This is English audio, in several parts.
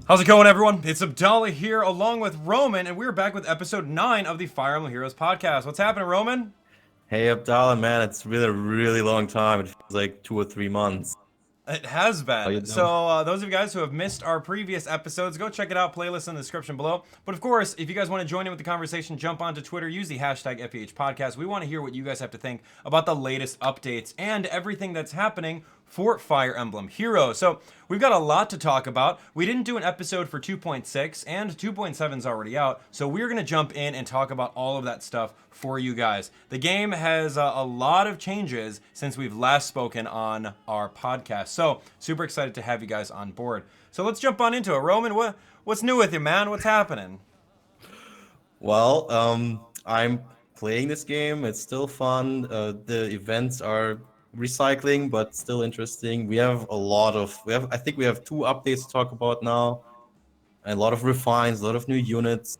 How's it going, everyone? It's Abdallah here, along with Roman, and we're back with episode 9 of the Fire Emblem Heroes Podcast. What's happening, Roman? Hey Abdallah, man, it's been a really long time. It feels like 2 or 3 months. It has How you been. doing? So, those of you guys who have missed our previous episodes, go check it out. Playlist in the description below. But of course, if you guys want to join in with the conversation, jump onto Twitter, use the hashtag FEH Podcast. We want to hear what you guys have to think about the latest updates and everything that's happening for Fire Emblem Heroes. So, we've got a lot to talk about. We didn't do an episode for 2.6, and 2.7 is already out. So, we're going to jump in and talk about all of that stuff for you guys. The game has a lot of changes since we've last spoken on our podcast. So, super excited to have you guys on board. So, let's jump on into it. Roman, what's new with you, man? What's happening? Well, I'm playing this game. It's still fun. The events are recycling, but still interesting. I think we have 2 updates to talk about now. A lot of refines, a lot of new units.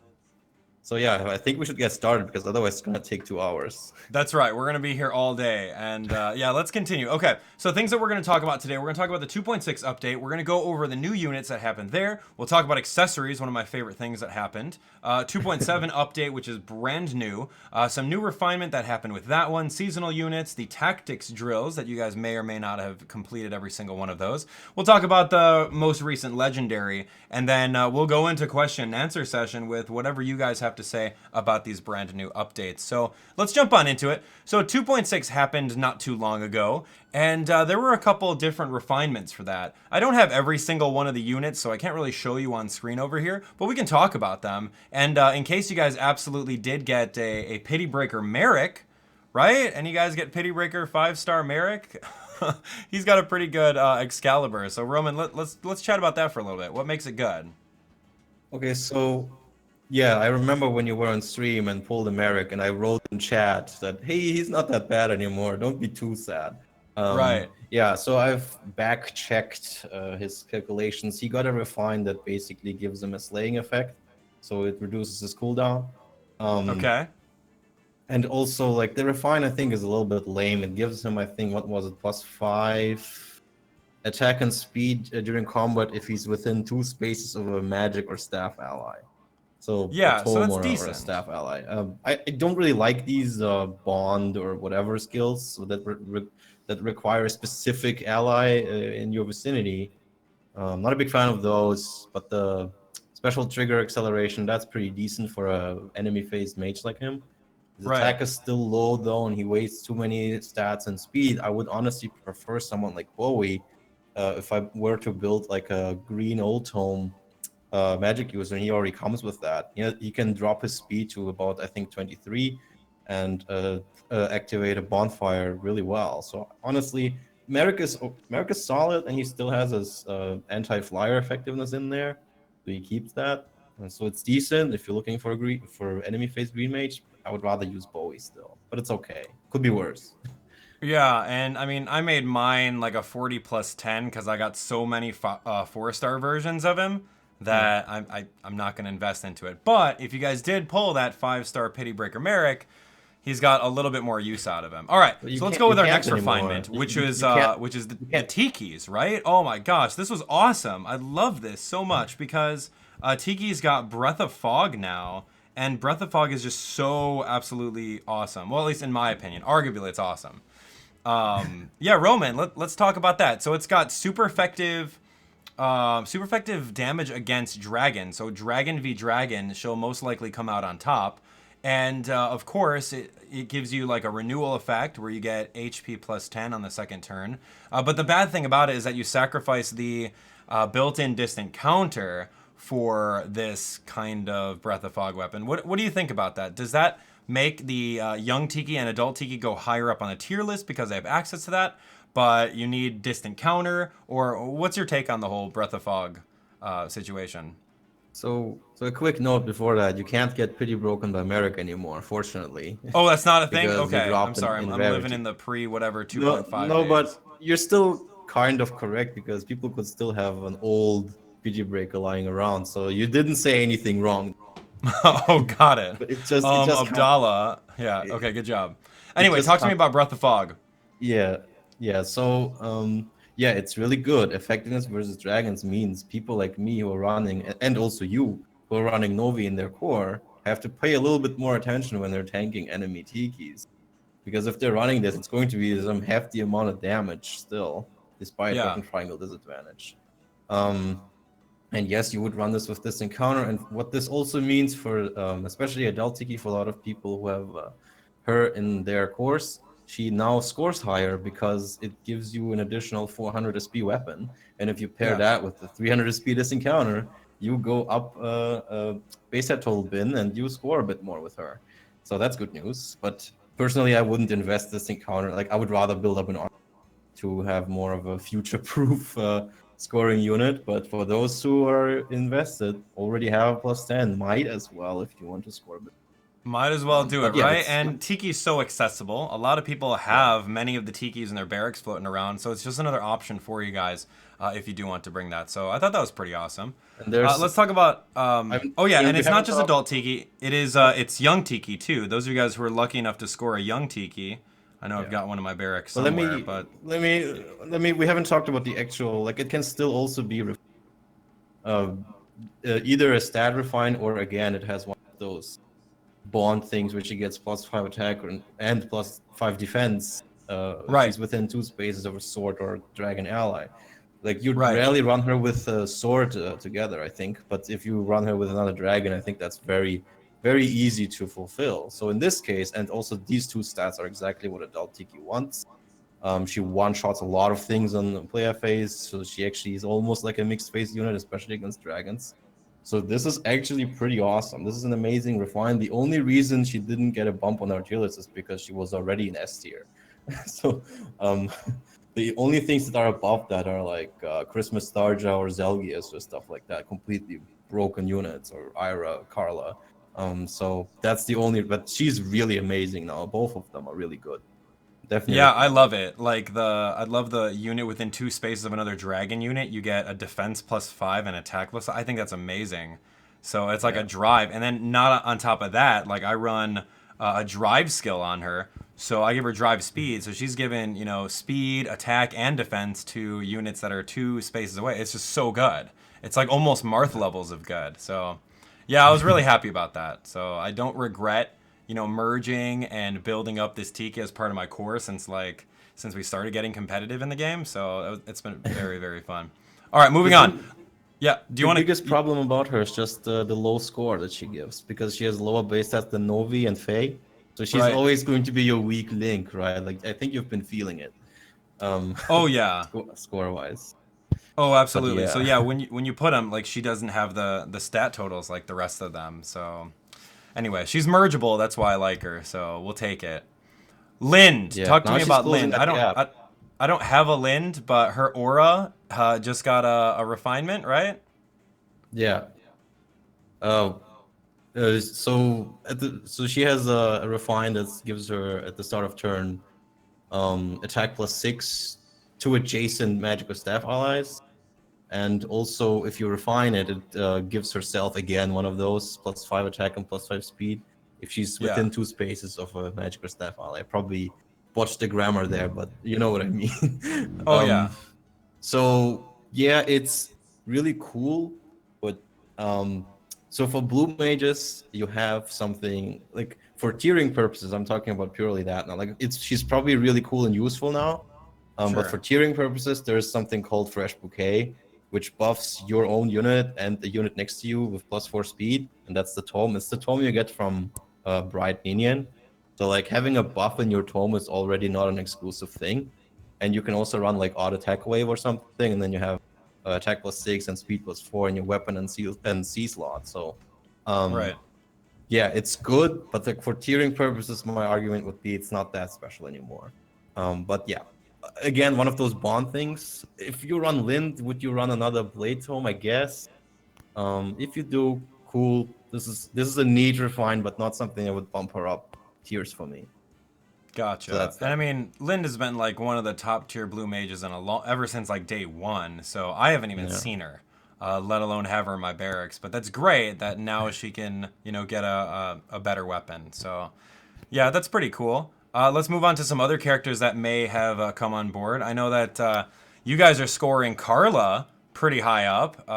So yeah, I think we should get started because otherwise it's gonna take 2 hours. That's right. We're going to be here all day. And yeah, let's continue. Okay, so things that we're going to talk about today. We're going to talk about the 2.6 update. We're going to go over the new units that happened there. We'll talk about accessories, one of my favorite things that happened. 2.7 update, which is brand new. Some new refinement that happened with that one. Seasonal units, the tactics drills that you guys may or may not have completed every single one of those. We'll talk about the most recent legendary. And then we'll go into question and answer session with whatever you guys have to say about these brand new updates. So let's jump on into it. So 2.6 happened not too long ago, and there were a couple different refinements for that. I don't have every single one of the units, so I can't really show you on screen over here, but we can talk about them. And in case you guys absolutely did get a Pity Breaker Merrick, right? And you guys get Pity Breaker 5-star Merrick? He's got a pretty good Excalibur. So Roman, let's chat about that for a little bit. What makes it good? Okay, so yeah, I remember when you were on stream and pulled a Merrick, and I wrote in chat that hey, he's not that bad anymore. Don't be too sad. Right. Yeah, so I've back checked his calculations. He got a refine that basically gives him a slaying effect, so it reduces his cooldown. Okay. And also, like, the refine, I think, is a little bit lame. It gives him, I think, what was it, +5 attack and speed during combat if he's within 2 spaces of a magic or staff ally. So Yeah, a so that's tome or a decent. staff ally. I don't really like these bond or whatever skills so that require a specific ally in your vicinity. Not a big fan of those, but the special trigger acceleration, that's pretty decent for a enemy phased mage like him. His Right. attack is still low though, and he wastes too many stats and speed. I would honestly prefer someone like Bowie if I were to build like a green old tome magic user, and he already comes with that. He can drop his speed to about, I think, 23 and activate a bonfire really well. So honestly, Merrick is solid, and he still has his anti-flyer effectiveness in there, so he keeps that. And so it's decent if you're looking for enemy phase green mage. I would rather use Bowie still, but it's okay. Could be worse. Yeah, and I mean, I made mine like a 40 plus 10 because I got so many 4-star versions of him that I'm not going to invest into it. But if you guys did pull that 5-star Pity Breaker Merrick, he's got a little bit more use out of him. All right, so let's go with our next refinement, which is the Tikis, right? Oh my gosh, this was awesome. I love this so much because Tiki's got Breath of Fog now. And Breath of Fog is just so absolutely awesome. Well, at least in my opinion. Arguably, it's awesome. Yeah, Roman, let's talk about that. So it's got super effective damage against Dragon. So Dragon v Dragon she'll most likely come out on top. And of course, it gives you like a renewal effect where you get HP plus 10 on the second turn. But the bad thing about it is that you sacrifice the built-in distant counter for this kind of Breath of Fog weapon. What do you think about that? Does that make the young Tiki and adult Tiki go higher up on the tier list because they have access to that, but you need distant counter? Or what's your take on the whole Breath of Fog situation? So a quick note before that: you can't get Pity Broken by Merrick anymore, fortunately. Oh, that's not a thing? Because they Okay, I'm dropped sorry. in I'm living in the pre-whatever 2.5 No, days. but you're still kind of correct because people could still have an old Pity Breaker lying around. So you didn't say anything wrong. Oh, got it. But it just Abdallah. Yeah, okay, good job. Anyway, just talk to me about Breath of Fog. Yeah. So yeah, it's really good. Effectiveness versus dragons means people like me who are running, and also you who are running Novi in their core, have to pay a little bit more attention when they're tanking enemy Tikis. Because if they're running this, it's going to be some hefty amount of damage still, despite Yeah. weapon triangle disadvantage. And yes, you would run this with this encounter. And what this also means for, especially adult Tiki, for a lot of people who have her in their course, she now scores higher because it gives you an additional 400 SP weapon. And if you pair Yeah. that with the 300 SP this encounter, you go up base set total bin and you score a bit more with her. So that's good news. But personally, I wouldn't invest this encounter. Like, I would rather build up an army to have more of a future-proof scoring unit. But for those who are invested, already have a +10, might as well if you want to score a bit. Might as well do it, But yeah, right? it's And Tiki's so accessible. A lot of people have many of the Tikis in their barracks floating around, so it's just another option for you guys if you do want to bring that. So I thought that was pretty awesome. and there's Let's talk about. Oh yeah, and we it's not haven't just talked- adult Tiki. It is. It's young Tiki too. Those of you guys who are lucky enough to score a young Tiki. I know I've got one in my barracks But somewhere, but let me. We haven't talked about the actual. Like, it can still also be either a stat refine, or again, it has one of those bond things which it gets +5 attack and +5 defense. If she's within 2 spaces of a sword or dragon ally. Like, you'd rarely run her with a sword together, I think. But if you run her with another dragon, I think that's very, very easy to fulfill. So in this case, and also these two stats are exactly what adult Tiki wants. She one-shots a lot of things on the player phase, so she actually is almost like a mixed phase unit, especially against dragons. So this is actually pretty awesome. This is an amazing refine. The only reason she didn't get a bump on her tier list is because she was already in S tier. So the only things that are above that are like Christmas Starja or Zelgius or stuff like that, completely broken units, or Ira, Carla. So that's the only, but she's really amazing now. Both of them are really good. Definitely. yeah, I love it. Like I love the unit within 2 spaces of another dragon unit. You get a defense +5 and attack +5. I think that's amazing. So it's like a drive, and then not on top of that, like I run a drive skill on her. So I give her drive speed. So she's given, speed, attack, and defense to units that are 2 spaces away. It's just so good. It's like almost Marth levels of good. So yeah, I was really happy about that. So I don't regret, merging and building up this Tiki as part of my core since we started getting competitive in the game. So it's been very, very fun. All right, moving on. Yeah, do you want to? The biggest problem about her is just the low score that she gives, because she has lower base stats than Novi and Faye. So she's always going to be your weak link, right? Like, I think you've been feeling it. Oh yeah. Score wise. Oh, absolutely. Yeah. So yeah, when you put them, like, she doesn't have the stat totals like the rest of them. So anyway, she's mergeable. That's why I like her. So we'll take it. Lind, talk to me about Lind. I don't have a Lind, but her aura just got a refinement, right? Yeah. Oh. So she has a refine that gives her at the start of turn attack +6 to adjacent magical staff allies, and also if you refine it, it gives herself again one of those +5 attack and +5 speed if she's within 2 spaces of a magical staff ally. I probably botched the grammar there, but you know what I mean. Oh yeah. So yeah, it's really cool, but so for blue mages, you have something like, for tiering purposes, I'm talking about purely that now. Like, she's probably really cool and useful now. But for tiering purposes, there's something called Fresh Bouquet, which buffs your own unit and the unit next to you with +4 speed, and that's the tome. It's the tome you get from Bright Minion. So like, having a buff in your tome is already not an exclusive thing, and you can also run like odd attack wave or something, and then you have attack +6 and speed +4 in your weapon and C slot. So yeah, it's good, but like, for tiering purposes, my argument would be it's not that special anymore. But yeah, again, one of those bond things. If you run Lind, would you run another Blade Tome? I guess. If you do, cool. This is a neat refine, but not something that would bump her up tiers for me. Gotcha. So and I mean, Lind has been like one of the top tier blue mages in ever since like day 1. So I haven't even seen her, let alone have her in my barracks. But that's great that now she can, get a better weapon. So yeah, that's pretty cool. Let's move on to some other characters that may have come on board. I know that You guys are scoring Carla pretty high up.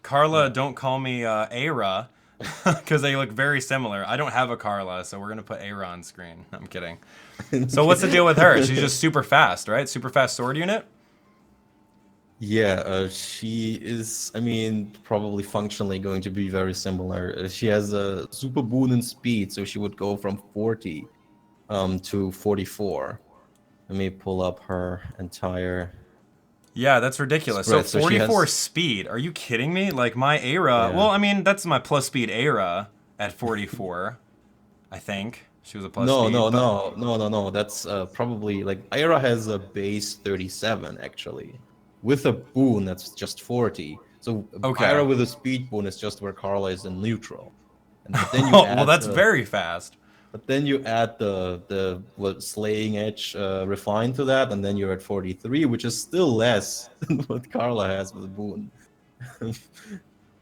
Carla, don't call me Aira, because they look very similar. I don't have a Carla, so we're going to put Aira on screen. I'm kidding. So what's the deal with her? She's just super fast, right? Super fast sword unit? Yeah, she is, I mean, probably functionally going to be very similar. She has a super boon in speed, so she would go from 40 to 44. Let me pull up her entire Yeah, that's ridiculous. So spread. So she 44 has, speed. Are you kidding me? Like my Aira. yeah. Well, I mean, that's my plus speed Aira at 44. I think she was a plus No, speed, no, but no, no, no, no. That's probably like Ira has a base 37 actually, with a boon that's just 40. So okay. Ira with a speed boon is just where Carla is in neutral, and but then you Well, add that's the very fast. but then you add the what slaying edge refine to that, and then you're at 43, which is still less than what Carla has with a boon.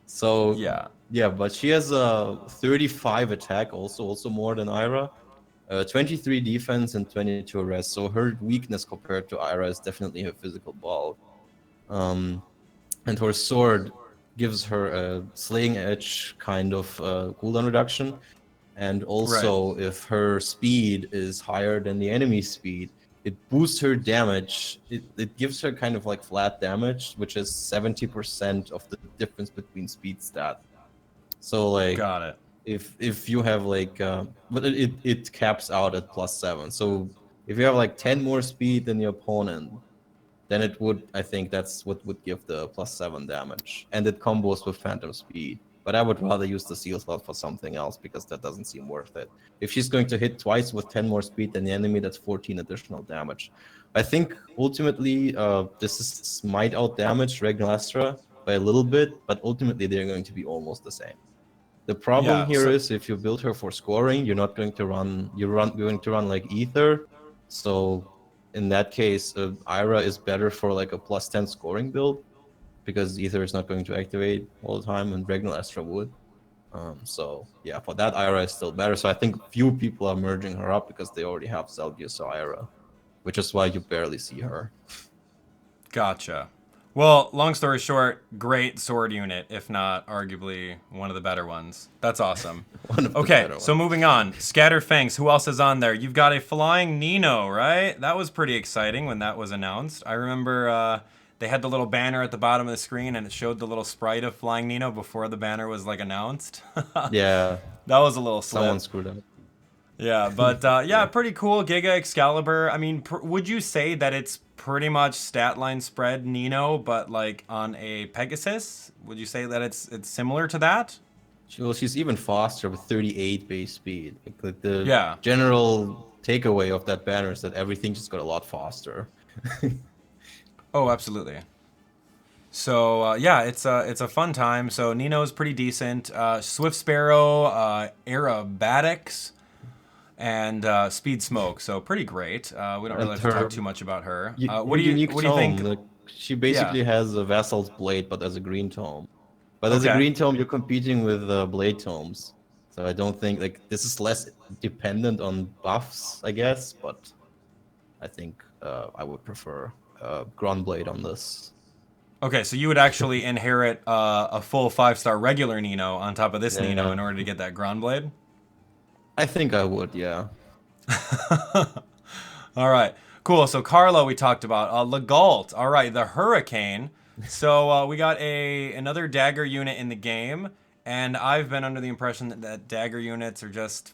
So Yeah. yeah, but she has a 35 attack, also more than Ira. 23 defense and 22 arrest. So her weakness compared to Ira is definitely her physical bulk. Um, and her sword gives her a slaying edge kind of cooldown reduction. And Right. also, if her speed is higher than the enemy's speed, it boosts her damage. It gives her kind of like flat damage, which is 70% of the difference between speed stat. So like Got it. if you have like but it caps out at +7. So if you have like 10 more speed than your opponent, then it would, I think that's what would give the +7 damage, and it combos with phantom speed. But I would rather use the seal slot for something else because that doesn't seem worth it. If she's going to hit twice with 10 more speed than the enemy, that's 14 additional damage. I think ultimately this might out damage Regnastra by a little bit, but ultimately they're going to be almost the same. The problem Yeah. here So is if you build her for scoring, you're not going to run. Going to run like Ether. So in that case, Ira is better for like a +10 scoring build because Ether is not going to activate all the time, and Regnal Astra would. So yeah, for that Ira is still better. So I think few people are merging her up because they already have Zelgius or Ira, which is why you barely see her. gotcha. Well, long story short, great sword unit, if not arguably one of the better ones. That's awesome. One of the Okay, better so ones. moving on. Scatterfangs, who else is on there? You've got a flying Nino, right? That was pretty exciting when that was announced. I remember they had the little banner at the bottom of the screen and it showed the little sprite of flying Nino before the banner was like announced. Yeah, That was a little someone slip. screwed up. Yeah, but yeah, Yeah. pretty cool. Giga Excalibur. I mean, would you say that it's pretty much stat line spread Nino, but like on a Pegasus? Would you say that it's similar to that? Well, she's even faster with 38 base speed. Like the Yeah. general takeaway of that banner is that everything just got a lot faster. Oh, absolutely. So yeah, it's a fun time. So Nino's pretty decent. Swift Sparrow, Aerobatics, and Speed Smoke. So pretty great. We don't really And have to talk her too much about her. her unique What do you tome, think? like she Yeah. basically has a Vassal's Blade, but as a green tome. But as a Okay. green tome, you're competing with Blade tomes. So I don't think like this is less dependent on buffs, I guess. But I think I would prefer Blade on this. Okay, so you would actually inherit a full 5-star regular Nino on top of this Nino Yeah, in order to get that Grand Blade? I think I would. Yeah. All right, cool. So Carlo, we talked about. Legault, all right, the Hurricane. So we got another dagger unit in the game, and I've been under the impression that dagger units are just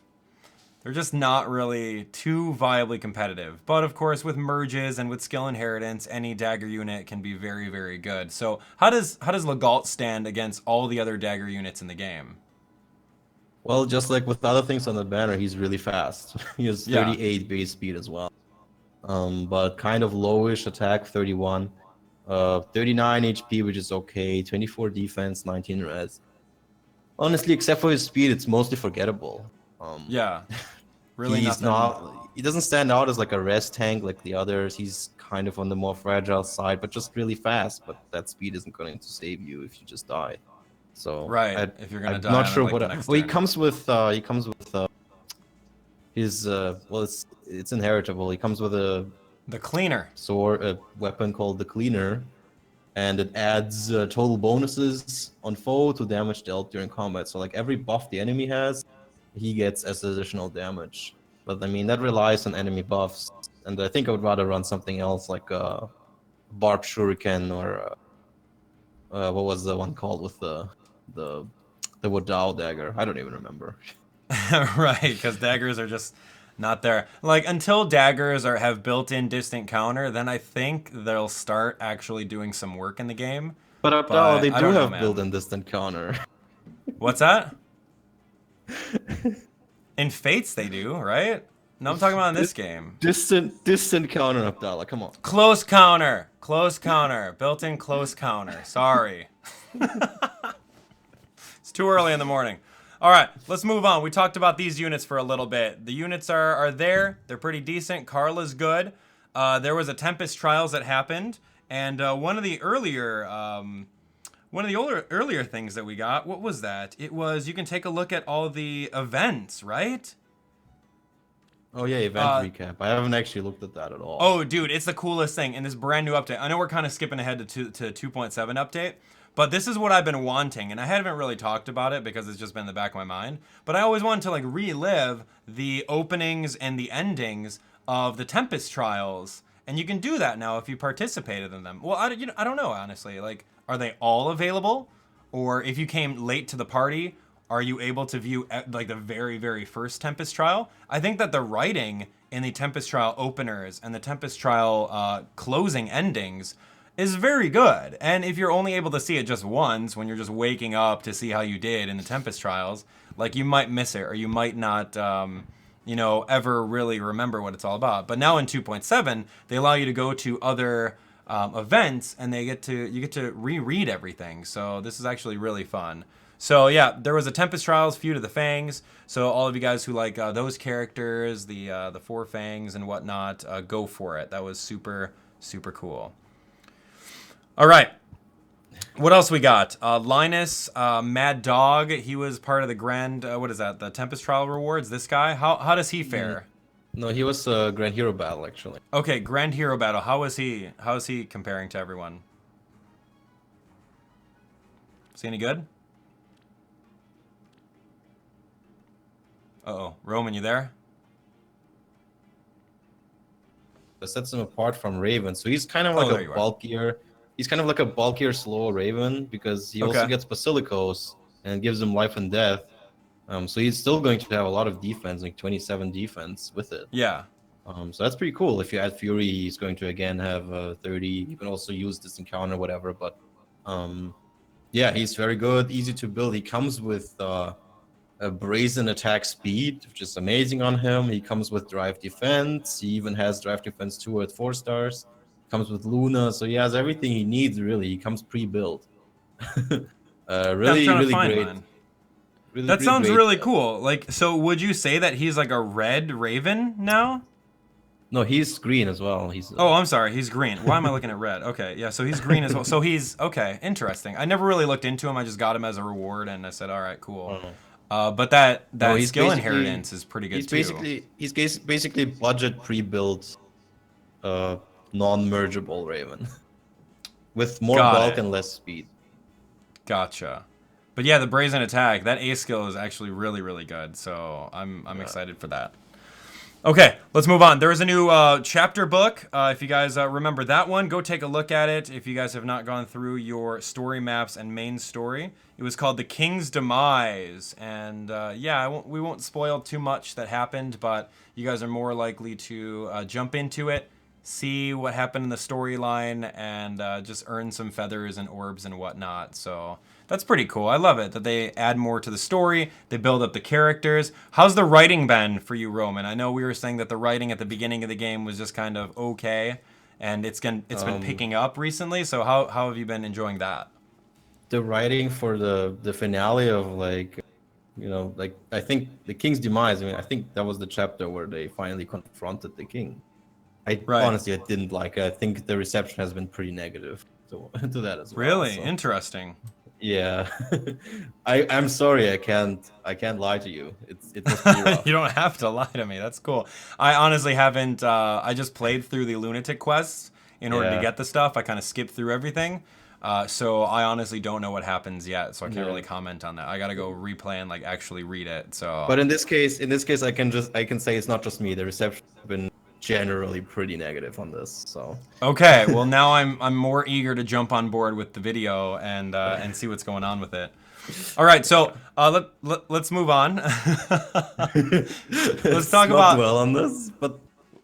they're just not really too viably competitive. But of course, with merges and with skill inheritance, any dagger unit can be very, very good. So how does Legault stand against all the other dagger units in the game? Well, just like with other things on the banner, he's really fast. He has Yeah. 38 base speed as well. But kind of lowish attack, 31. 39 HP, which is okay. 24 defense, 19 res. Honestly, except for his speed, it's mostly forgettable. Um, Yeah. Really he's nothing. not. He doesn't stand out as like a res tank like the others. He's kind of on the more fragile side, but just really fast. But that speed isn't going to save you if you just die. So Right. If you're gonna I'm die not on it sure like what. the next Well, turn. he comes with his well, it's inheritable. He comes with a The cleaner. sword, a weapon called the Cleaner, and it adds total bonuses on foe to damage dealt during combat. So like every buff the enemy has, he gets as additional damage. But I mean that relies on enemy buffs, and I think I would rather run something else like Barb Shuriken or what was the one called with the the Wadao dagger? I don't even remember. Right, because daggers are just not there. Like until daggers have built-in distant counter, then I think they'll start actually doing some work in the game. But Abdal, But they I do don't know, have man. built-in distant counter. What's that? In Fates they do, right? No, I'm talking about in this game. Distant counter, Abdallah. Come on. Close counter. Close counter. Built-in close counter. Sorry. It's too early in the morning. All right, let's move on. We talked about these units for a little bit. The units are there. They're pretty decent. Carla's good. There was a Tempest Trials that happened, and one of the earlier things that we got, what was that? It was you can take a look at all the events, right? Oh yeah, event recap. I haven't actually looked at that at all. Oh, dude, it's the coolest thing in this brand new update. I know we're kind of skipping ahead to 2.7 update, but this is what I've been wanting, and I haven't really talked about it because it's just been in the back of my mind. But I always wanted to like relive the openings and the endings of the Tempest Trials, and you can do that now if you participated in them. Well, I don't know honestly. Like, are they all available, or if you came late to the party, are you able to view like the very, very first Tempest Trial? I think that the writing in the Tempest Trial openers and the Tempest Trial closing endings is very good. And if you're only able to see it just once when you're just waking up to see how you did in the Tempest Trials, like you might miss it or you might not, ever really remember what it's all about. But now in 2.7, they allow you to go to other events and you get to reread everything. So this is actually really fun. So yeah, there was a Tempest Trials Feud of the Fangs. So all of you guys who like those characters, the Four Fangs and whatnot, go for it. That was super, super cool. All right. What else we got? Linus, Mad Dog. He was part of the Grand, the Tempest Trial rewards. This guy, how does he fare? No, he was Grand Hero Battle actually. Okay, Grand Hero Battle. How is he comparing to everyone? Is he any good? Uh-oh. Roman, you there? That sets him apart from Raven. So he's kind of like a bulkier. He's kind of like a bulkier, slower Raven because he also gets Basilicos and gives him life and death. So he's still going to have a lot of defense, like 27 defense with it. Yeah. So that's pretty cool. If you add Fury, he's going to again have 30. You can also use this encounter, whatever. But yeah, he's very good, easy to build. He comes with a brazen attack speed, which is amazing on him. He comes with drive defense. He even has drive defense 2 at 4 stars. Comes with Luna, so he has everything he needs. Really, he comes pre-built. Really great. That sounds really cool. Like, so would you say that he's like a red Raven now? No, he's green as well. He's. Oh, I'm sorry, he's green. Why am I looking at red? Okay, yeah, so he's green as well. So he's okay. Interesting. I never really looked into him. I just got him as a reward, and I said, all right, cool. But that skill inheritance is pretty good too. He's basically budget pre-built, non-mergeable Raven, with more bulk and less speed. Gotcha. But yeah, the brazen attack, that A skill is actually really, really good. So I'm excited for that. Okay, let's move on. There is a new chapter book. If you guys remember that one, go take a look at it. If you guys have not gone through your story maps and main story, it was called The King's Demise. And we won't spoil too much that happened, but you guys are more likely to jump into it, see what happened in the storyline, and just earn some feathers and orbs and whatnot. So that's pretty cool. I love it that they add more to the story. They build up the characters. How's the writing been for you, Roman? I know we were saying that the writing at the beginning of the game was just kind of okay, and it's been picking up recently. So how have you been enjoying that? The writing for the finale of I think the King's Demise. I mean, I think that was the chapter where they finally confronted the king. Honestly, I didn't like it. I think the reception has been pretty negative to that as well. Really? So. Interesting. Yeah. I'm sorry, I can't lie to you. It must be rough. You don't have to lie to me. That's cool. I honestly haven't. I just played through the lunatic quests in order to Yeah. get the stuff. I kind of skipped through everything. So I honestly don't know what happens yet. So I can't Yeah. really comment on that. I gotta go replay and like actually read it. So But in this case, I can say it's not just me. The reception's been generally pretty negative on this. So okay. Well, now I'm more eager to jump on board with the video and see what's going on with it. All right. So yeah. let's move on. Let's Let's talk not about. dwell on this. But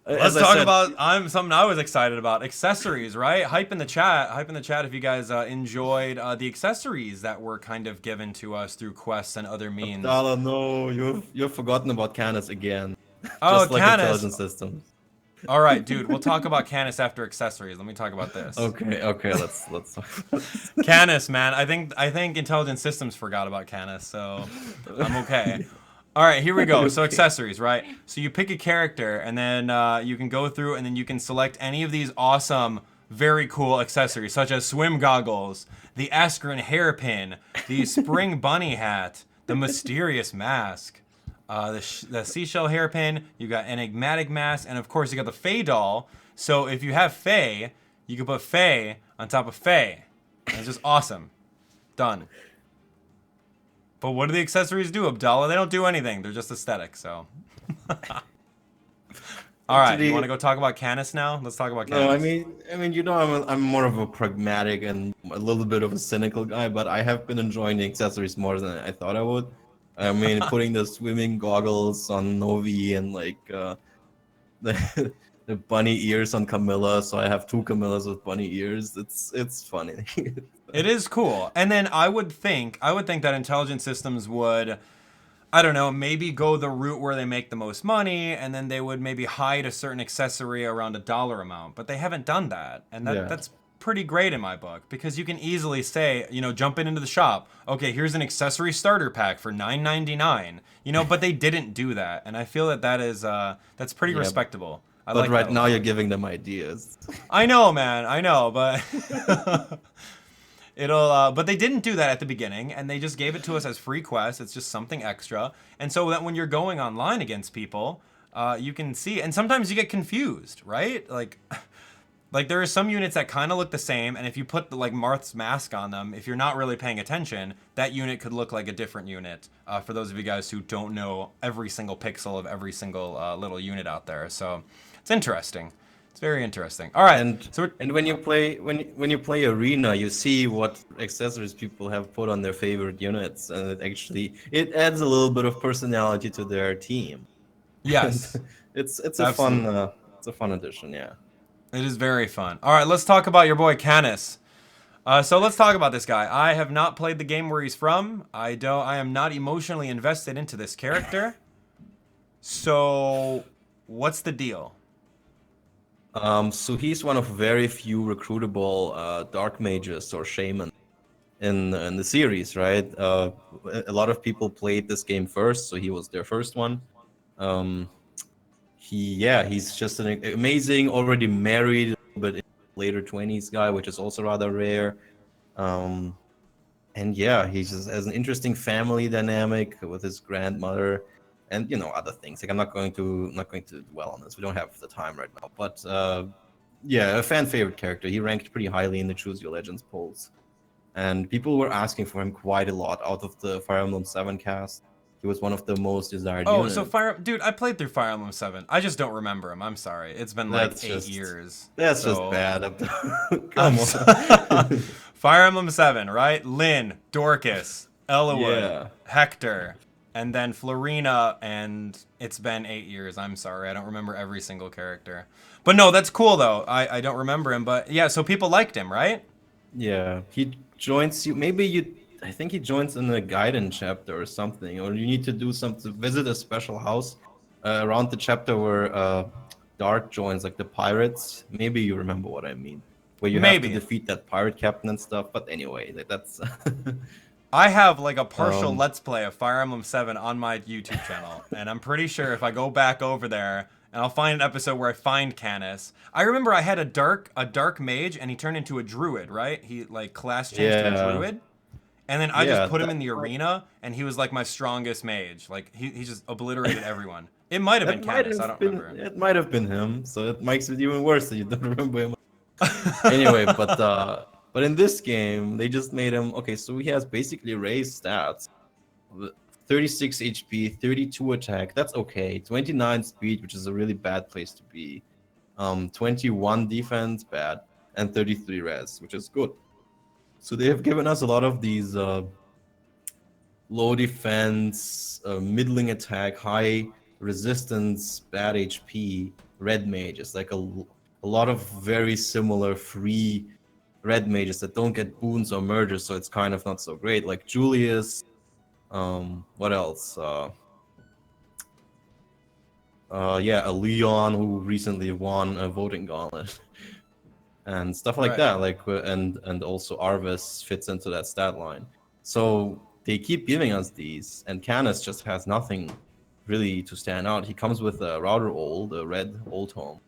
Let's as I talk said, about something I was excited about. Accessories, right? Hype in the chat. Hype in the chat if you guys enjoyed the accessories that were kind of given to us through quests and other means. Abdallah, no, you've forgotten about Canas again. Oh, Just like Canis. intelligent systems. All right, dude. We'll talk about Canis after accessories. Let me talk about this. Okay, let's talk. Canis, man. I think intelligent systems forgot about Canis, so I'm okay. All right, here we go. So Okay. accessories, right? So you pick a character, and then you can go through, and then you can select any of these awesome, very cool accessories, such as swim goggles, the Askren hairpin, the spring bunny hat, the mysterious mask, the seashell hairpin. You got enigmatic mask, and of course you got the Fae doll. So if you have Fae, you can put Fae on top of Fae. And it's just awesome. Done. But what do the accessories do, Abdallah? They don't do anything. They're just aesthetic, so. All right, you Actually, want to go talk about Canis now? Let's talk about no, Canis. I'm more of a pragmatic and a little bit of a cynical guy, but I have been enjoying the accessories more than I thought I would. I mean, putting the swimming goggles on Novi and like the the bunny ears on Camilla, so I have two Camillas with bunny ears. It's funny. It is cool. And then I would think that intelligent systems would, I don't know, maybe go the route where they make the most money, and then they would maybe hide a certain accessory around a dollar amount. But they haven't done that, and Yeah. that's pretty great in my book because you can easily say, jump into the shop. Okay, here's an accessory starter pack for $9.99. But they didn't do that, and I feel that is that's pretty Yeah, respectable. I but like right that a now lot. you're giving them ideas. I know, man. I know, but but they didn't do that at the beginning, and they just gave it to us as free quests. It's just something extra, and so that when you're going online against people, you can see, and sometimes you get confused, right? Like there are some units that kind of look the same, and if you put like Marth's mask on them, if you're not really paying attention, that unit could look like a different unit. For those of you guys who don't know every single pixel of every single little unit out there, so it's interesting. It's very interesting. All right, And so and when you play arena, you see what accessories people have put on their favorite units, and it adds a little bit of personality to their team. And yes, it's a fun absolutely. addition, yeah. It is very fun. All right, let's talk about your boy Canis. So let's talk about this guy. I have not played the game where he's from. I am not emotionally invested into this character. So, what's the deal? So he's one of very few recruitable dark mages or shamans in the series, right? A lot of people played this game first, so he was their first one. Um, he's just an amazing, already married, but later 20s guy, which is also rather rare. Um, and yeah, he just has an interesting family dynamic with his grandmother, and other things. Like I'm not going to dwell on this. We don't have the time right now, but yeah, a fan favorite character. He ranked pretty highly in the Choose Your Legends polls, and people were asking for him quite a lot out of the Fire Emblem 7 cast. He was one of the most desired Oh, so units. Dude, I played through Fire Emblem 7. I just don't remember him. I'm sorry. It's been like That's 8 just years. that's just So, bad. I'm Come so- on. Fire Emblem 7, right? Lynn, Dorcas, Ellawood, Yeah. Hector, and then Florina, and it's been 8 years. I'm sorry. I don't remember every single character. But no, that's cool, though. I don't remember him. But yeah, so people liked him, right? Yeah, he joins you. I think he joins in a Gaiden chapter or something, or you need to do something, visit a special house around the chapter where Dark joins, like the pirates. Maybe you remember what I mean, where you have to Maybe. defeat that pirate captain and stuff. But anyway, that's I have like a partial um, Let's Play of Fire Emblem 7 on my YouTube channel, and I'm pretty sure if I go back over there and I'll find an episode where I find Canis. I remember I had a dark mage, and he turned into a druid, right? He like class changed to a yeah, druid, And then I just put him in that the arena, and he was like my strongest mage. Like he just obliterated everyone. It might have been Canas. I don't remember. it might have been him. So it makes it even worse that you don't remember him. Anyway, but in this game they just made him okay. So he has basically raised stats, 36 HP, 32 attack. That's okay. 29 speed, which is a really bad place to be. 21 defense, bad, and 33 res, which is good. So they have given us a lot of these low defense, middling attack, high resistance, bad HP red mages. Like a lot of very similar free red mages that don't get boons or mergers, so it's kind of not so great. Like Julius, what else? Yeah, a Leon who recently won a voting gauntlet. And stuff like that, like and also Arvis fits into that stat line. So they keep giving us these, and Canas just has nothing really to stand out. He comes with a router old, a red old home,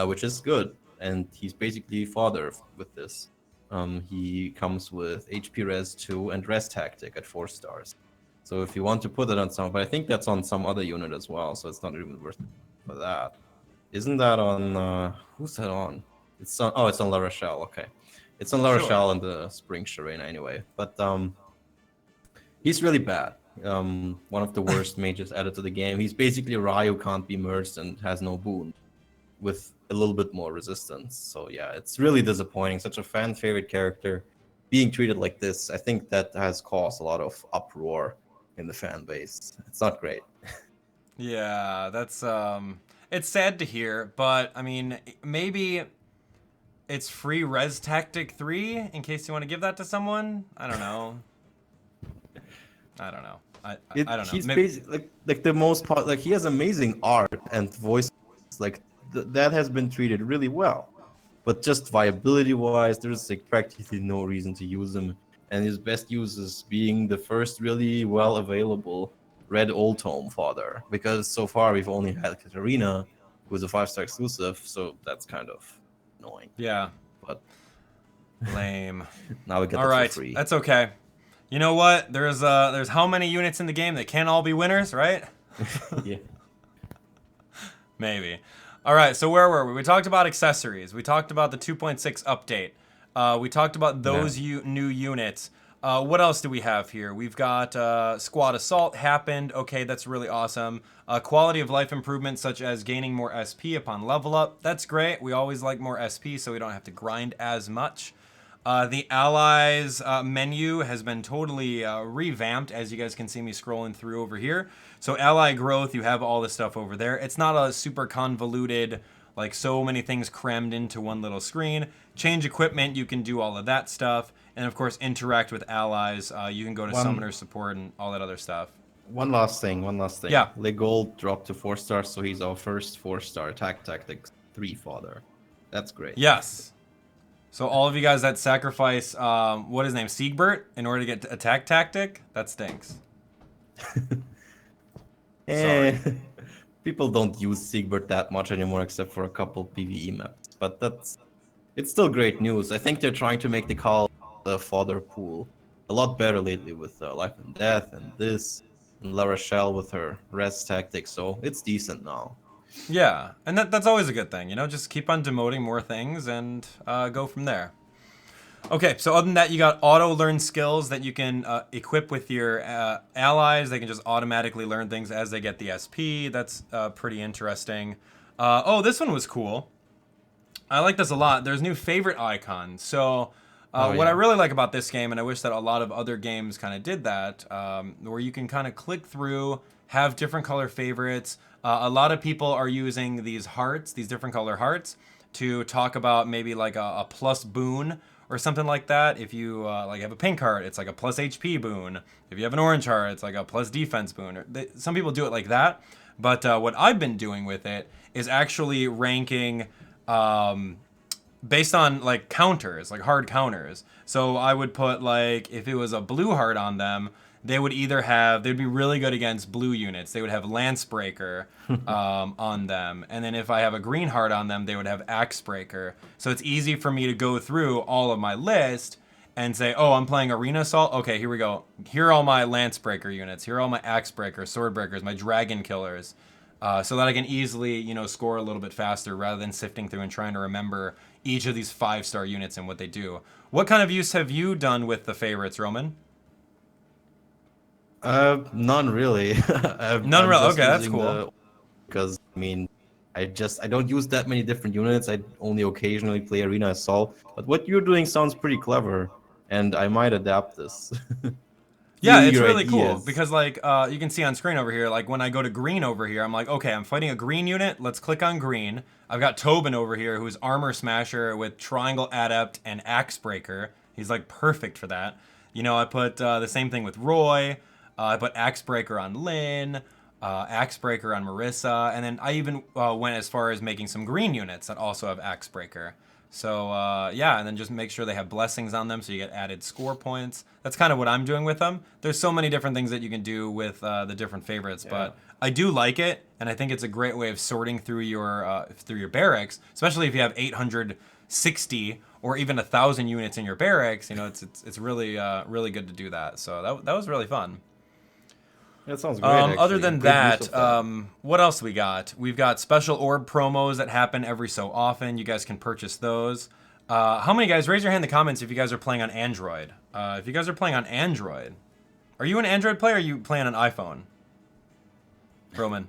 which is good, and he's basically fodder with this. He comes with HP res 2 and res tactic at 4 stars. So if you want to put it on some, but I think that's on some other unit as well, so it's not even worth it for that. Isn't that on who's that on? It's on La Rochelle, okay. It's on La Rochelle and the Spring Sharena anyway. But he's really bad. One of the worst mages added to the game. He's basically a Rai who can't be merged and has no boon, with a little bit more resistance. So yeah, it's really disappointing. Such a fan favorite character being treated like this. I think that has caused a lot of uproar in the fan base. It's not great. Yeah, that's it's sad to hear, but I mean, maybe it's free res tactic 3 in case you want to give that to someone. I don't know. I don't know. I don't know. He's basically like the most part. Like he has amazing art and voice. Like that has been treated really well, but just viability wise, there's like practically no reason to use him. And his best use is being the first really well available red old tome fodder, because so far we've only had Katarina, who's a 5-star exclusive. So that's kind of annoying. Yeah. But lame. Now we get all that right. for free. That's okay. You know what? There's how many units in the game that can't all be winners, right? Yeah. Maybe. All right. So where were we? We talked about accessories. We talked about the 2.6 update. We talked about those new units. What else do we have here? We've got Squad Assault happened. Okay, that's really awesome. Quality of life improvements such as gaining more SP upon level up. That's great. We always like more SP so we don't have to grind as much. The allies menu has been totally revamped, as you guys can see me scrolling through over here. So ally growth, you have all this stuff over there. It's not a super convoluted, like so many things crammed into one little screen. Change equipment, you can do all of that stuff. And of course, interact with allies. You can go to summoner support and all that other stuff. One last thing. Yeah. Legold dropped to 4 stars, so he's our first 4-star attack tactics 3 fodder. That's great. Yes. So all of you guys that sacrifice, what is his name, Siegbert, in order to get attack tactic, that stinks. Sorry. People don't use Siegbert that much anymore, except for a couple PvE maps. But it's still great news. I think they're trying to make the call the fodder pool a lot better lately with Life and Death and this, and La Rochelle with her res tactics. So it's decent now. Yeah, and that's always a good thing, you know, just keep on demoting more things and go from there. Okay, so other than that, you got auto learn skills that you can equip with your allies. They can just automatically learn things as they get the SP. That's pretty interesting. Oh, this one was cool. I like this a lot. There's new favorite icons. So what I really like about this game, and I wish that a lot of other games kind of did that, where you can kind of click through, have different color favorites. A lot of people are using these hearts, these different color hearts, to talk about maybe like a plus boon or something like that. If you like have a pink heart, it's like a plus HP boon. If you have an orange heart, it's like a plus defense boon. Some people do it like that. But what I've been doing with it is actually ranking based on like counters, like hard counters. So I would put like, if it was a blue heart on them, they would either have, they'd be really good against blue units. They would have Lancebreaker on them. And then if I have a green heart on them, they would have Axebreaker. So it's easy for me to go through all of my list and say, oh, I'm playing Arena Assault. Okay, here we go. Here are all my Lance Breaker units. Here are all my Axe Breakers, Sword Breakers, my Dragon Killers. So that I can easily, score a little bit faster rather than sifting through and trying to remember each of these 5-star units and what they do. What kind of use have you done with the favorites, Roman? None really. None I'm really. just Okay, that's using cool. because I mean, I don't use that many different units. I only occasionally play Arena Assault. But what you're doing sounds pretty clever, and I might adapt this. Yeah, Steal it's your really cool ideas. because like you can see on screen over here, like when I go to green over here, I'm like, okay, I'm fighting a green unit. Let's click on green. I've got Tobin over here, who's Armor Smasher with Triangle Adept and Axe Breaker. He's like perfect for that. I put the same thing with Roy. I put Axe Breaker on Lynn, Axe Breaker on Marissa, and then I even went as far as making some green units that also have Axe Breaker. So yeah, and then just make sure they have blessings on them so you get added score points. That's kind of what I'm doing with them. There's so many different things that you can do with the different favorites, Yeah. but I do like it, and I think it's a great way of sorting through your barracks, especially if you have 860 or even 1,000 units in your barracks. It's really really good to do that. So that was really fun. That sounds great, Other actually. than Great use that, of that. what else we got? We've got special orb promos that happen every so often. You guys can purchase those. How many guys? Raise your hand in the comments if you guys are playing on Android. If you guys are playing on Android, are you an Android player or are you playing on iPhone? Roman.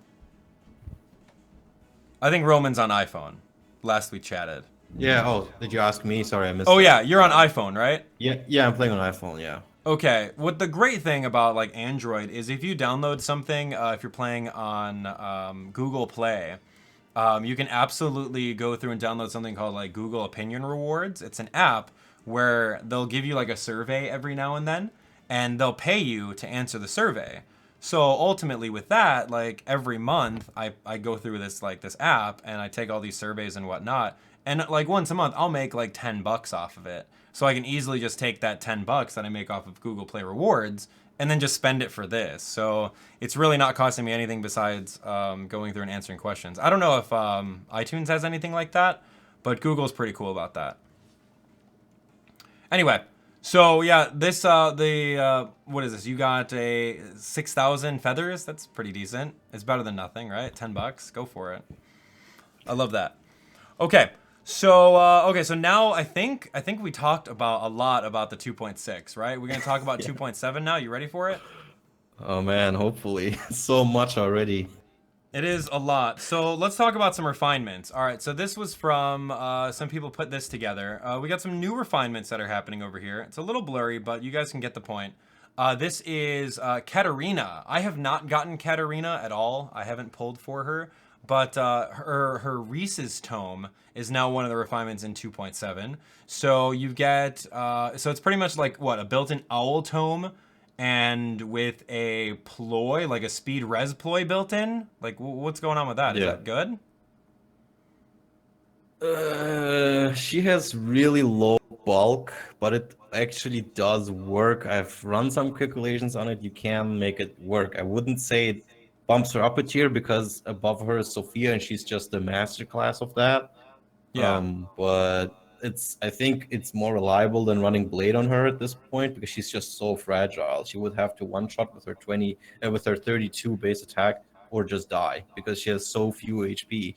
I think Roman's on iPhone. Last we chatted. Yeah. Oh, did you ask me? Sorry, I missed Oh that. yeah, you're on iPhone, right? Yeah, I'm playing on iPhone. Yeah. Okay, what the great thing about like Android is if you download something, if you're playing on Google Play, you can absolutely go through and download something called like Google Opinion Rewards. It's an app where they'll give you like a survey every now and they'll pay you to answer the survey. So ultimately with that, like every month I go through this app and I take all these surveys and whatnot. And like once a month I'll make like $10 off of it. So I can easily just take that $10 that I make off of Google Play Rewards and then just spend it for this. So it's really not costing me anything besides going through and answering questions. I don't know if iTunes has anything like that, but Google's pretty cool about that. Anyway, so yeah, this what is this? You got a 6,000 feathers. That's pretty decent. It's better than nothing, right? $10. Go for it. I love that. Okay. So now I think we talked about a lot about the 2.6, right? We're gonna talk about 2.7 now. You ready for it? Oh man, hopefully. So much already. It is a lot. So let's talk about some refinements. All right. So this was from some people put this together. We got some new refinements that are happening over here. It's a little blurry, but you guys can get the point. This is Katarina. I have not gotten Katarina at all. I haven't pulled for her. But her Reese's tome is now one of the refinements in 2.7. So you get, so it's pretty much like what, a built-in owl tome, and with a ploy, like a speed res ploy built in. Like, what's going on with that? Is Yeah. that good? She has really low bulk, but it actually does work. I've run some calculations on it. You can make it work. I wouldn't say it bumps her up a tier because above her is Sophia and she's just the master class of that. Yeah. But I think it's more reliable than running Blade on her at this point because she's just so fragile. She would have to one shot with her 32 base attack or just die because she has so few HP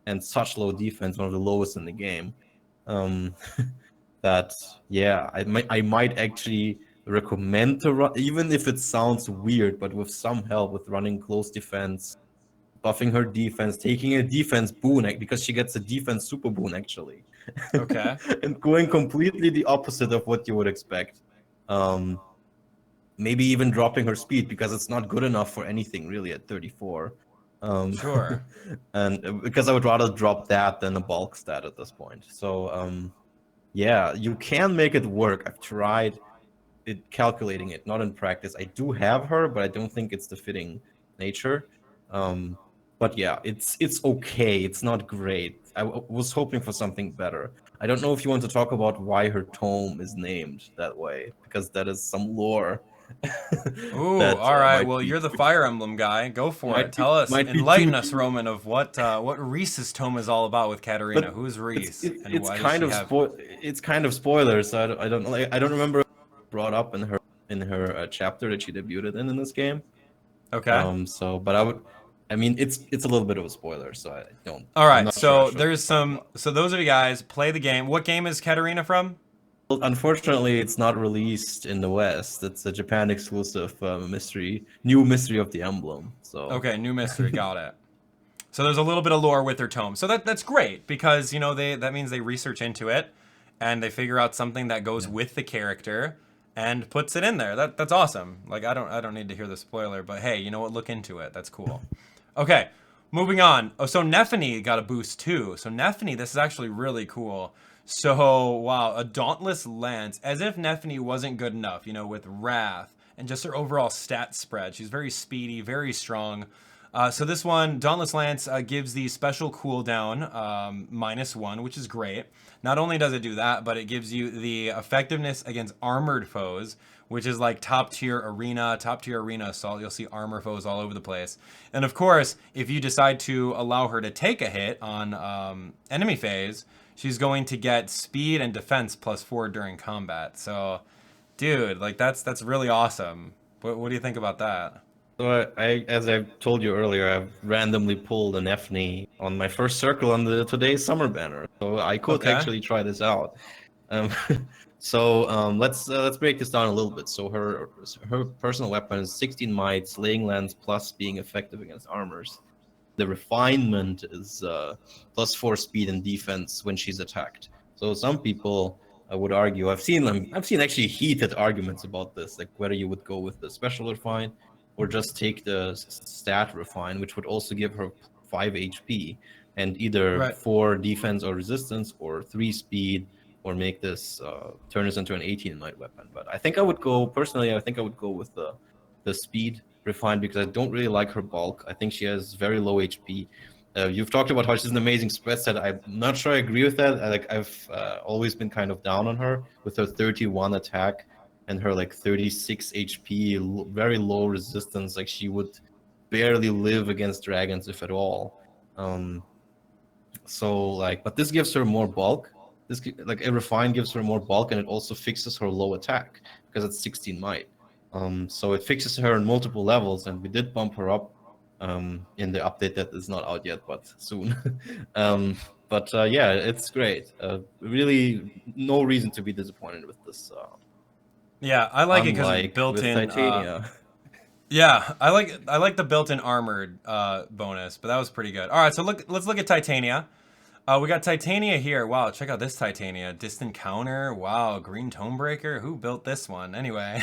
and such low defense, one of the lowest in the game. Um, that yeah, I might actually recommend to run, even if it sounds weird, but with some help with running close defense, buffing her defense, taking a defense boon because she gets a defense super boon actually, Okay. and going completely the opposite of what you would expect. Um, Maybe even dropping her speed because it's not good enough for anything really at 34. Sure. And because I would rather drop that than a bulk stat at this point. So yeah, you can make it work. I've tried calculating it, not in practice. I do have her, but I don't think it's the fitting nature. But yeah, it's okay. It's not great. I was hoping for something better. I don't know if you want to talk about why her tome is named that way, because that is some lore. Ooh, that all right. might Well, be you're the Fire Emblem guy. Go for it. Tell us, might be too enlighten us, deep. Roman, of what Reese's tome is all about with Katarina. But Who's Reese, and it's why does kind she of have? it's kind of spoilers. So I don't like I don't remember brought up in her chapter that she debuted in this game. Okay. So but I would, I mean it's a little bit of a spoiler, so I don't All I'm right. not sure I So should there's talk some. about it. So those of you guys play the game. What game is Katarina from? Well, unfortunately, it's not released in the West. It's a Japan exclusive new mystery of the emblem. So Okay, new mystery. Got it. So there's a little bit of lore with their tome. So that's great because that means they research into it and they figure out something that goes yeah. with the character and puts it in there. That's awesome. Like I don't need to hear the spoiler, but hey, you know what? Look into it. That's cool. Okay, moving on. Oh, so Nephany got a boost too. So Nephany, this is actually really cool. So wow, a dauntless lance, as if Nephany wasn't good enough, with wrath and just her overall stat spread. She's very speedy, very strong. So this one, Dauntless Lance, gives the special cooldown -1, which is great. Not only does it do that, but it gives you the effectiveness against armored foes, which is like top tier arena assault. You'll see armor foes all over the place. And of course, if you decide to allow her to take a hit on enemy phase, she's going to get speed and defense +4 during combat. So, dude, like that's really awesome. What do you think about that? So as I told you earlier, I've randomly pulled an Nephany on my first circle on the today's summer banner, so I could Okay. actually try this out. Um, let's break this down a little bit. So her personal weapon is 16 might, slaying lance plus being effective against armors. The refinement is +4 speed and defense when she's attacked. So some people would argue. I've seen actually heated arguments about this, like whether you would go with the special refine or just take the stat refine, which would also give her 5 HP and either Right. 4 defense or resistance or 3 speed, or make this turn this into an 18 might weapon. But I think I would go personally. I think I would go with the speed refined because I don't really like her bulk. I think she has very low HP. You've talked about how she's an amazing spread set. I'm not sure I agree with that. I've always been kind of down on her with her 31 attack and her like 36 HP, very low resistance. Like she would barely live against dragons if at all. But this gives her more bulk. This like a refine gives her more bulk, and it also fixes her low attack because it's 16 might. So it fixes her on multiple levels, and we did bump her up in the update that is not out yet, but soon. Yeah, it's great. Really, no reason to be disappointed with this. Yeah, I like it because it's Unlike built with in. Titania. Yeah, I like the built-in armored bonus, but that was pretty good. All right, so let's look at Titania. We got Titania here. Wow, check out this Titania. Distant counter. Wow, green tonebreaker. Who built this one? Anyway.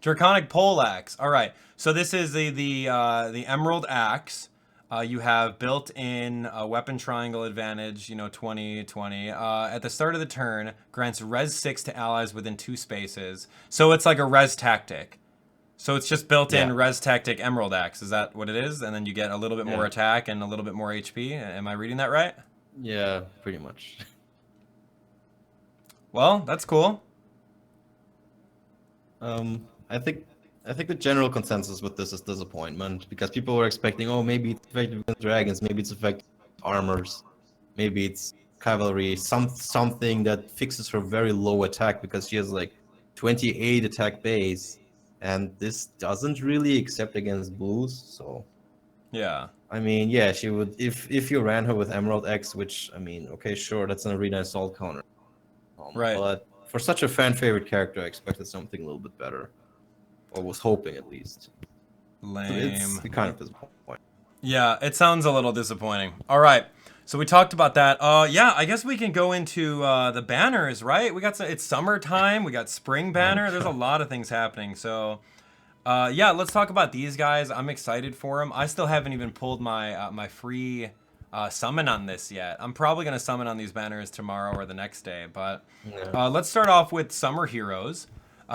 Draconic pole axe. All right. So this is the emerald axe. You have built-in weapon triangle advantage, 20/20. At the start of the turn, grants res 6 to allies within 2 spaces. So it's like a res tactic. So it's just built-in Yeah, res tactic emerald axe. Is that what it is? And then you get a little bit more yeah, attack and a little bit more HP. Am I reading that right? yeah, pretty much. Well, that's cool. Um, I think the general consensus with this is disappointment because people were expecting, oh, maybe it's effective against dragons, maybe it's effective against armors, maybe it's cavalry, something that fixes her very low attack because she has like 28 attack base, and this doesn't really accept against blues. So Yeah. I mean, yeah, she would if you ran her with Emerald X, which I mean, okay, sure, that's an arena assault counter. Right. But for such a fan favorite character, I expected something a little bit better, or was hoping at least. So it's Lame. kind of disappointing. Yeah, it sounds a little disappointing. All right. So we talked about that. Yeah, I guess we can go into the banners, right? It's summertime. We got spring banner. There's a lot of things happening. So, yeah, let's talk about these guys. I'm excited for them. I still haven't even pulled my free summon on this yet. I'm probably gonna summon on these banners tomorrow or the next day. But Yeah. let's start off with Summer Heroes.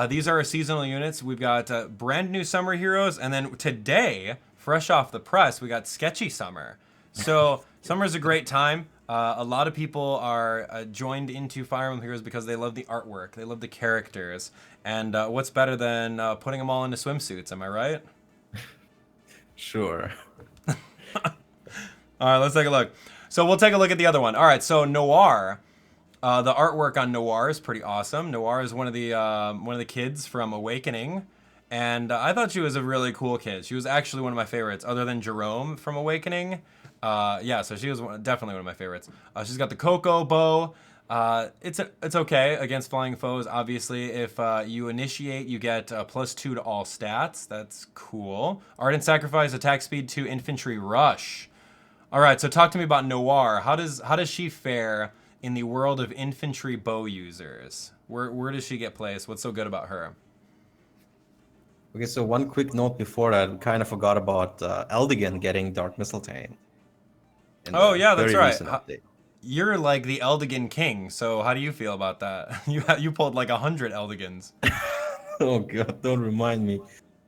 These are our seasonal units. We've got brand new Summer Heroes, and then today, fresh off the press, we got Sketchy Summer. So summer's a great time. A lot of people are joined into Fire Emblem Heroes because they love the artwork, they love the characters, And what's better than putting them all into swimsuits? Am I right? Sure. All right, let's take a look. So we'll take a look at the other one. All right, so Noir. The artwork on Noir is pretty awesome. Noir is one of the kids from Awakening, and I thought she was a really cool kid. She was actually one of my favorites, other than Jerome from Awakening. Yeah, so she was definitely one of my favorites. She's got the Coco bow. It's okay against flying foes. Obviously, if you initiate, you get +2 to all stats. That's cool. Ardent Sacrifice, attack speed 2, infantry rush. All right, so talk to me about Noir. How does she fare in the world of infantry bow users? Where does she get placed? What's so good about her? Okay, so one quick note before that, I kind of forgot about Eldigan getting Dark Mistletoe. Oh yeah, that's right. You're like the Eldigan king. So how do you feel about that? You pulled like 100 Eldigans. Oh god, don't remind me.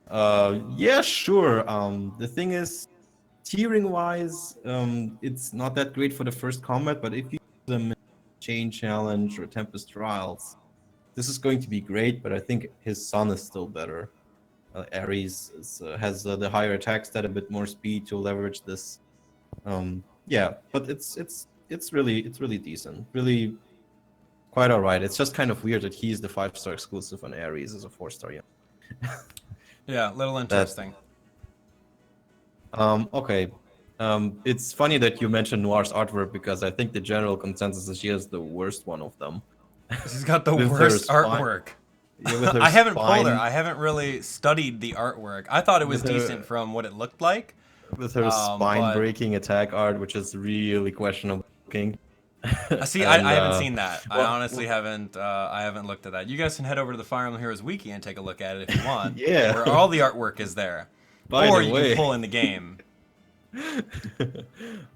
Yeah, sure. The thing is, tiering wise, it's not that great for the first combat, but if you use them in Chain Challenge or Tempest Trials, this is going to be great. But I think his son is still better. Ares has the higher attack stat, a bit more speed to leverage this. Yeah, but it's really decent, really quite alright. It's just kind of weird that he's the 5-star exclusive and Ares is a 4-star. Yeah. Yeah, little interesting. Okay. It's funny that you mentioned Noir's artwork because I think the general consensus is she has the worst one of them. She's got the worst artwork. Yeah, I haven't pulled her. I haven't really studied the artwork. I thought it was decent from what it looked like. With her spine-breaking attack art, which is really questionable looking. See, I haven't seen that. I honestly haven't. I haven't looked at that. You guys can head over to the Fire Emblem Heroes wiki and take a look at it if you want. Yeah. Where all the artwork is there. Or you can pull in the game.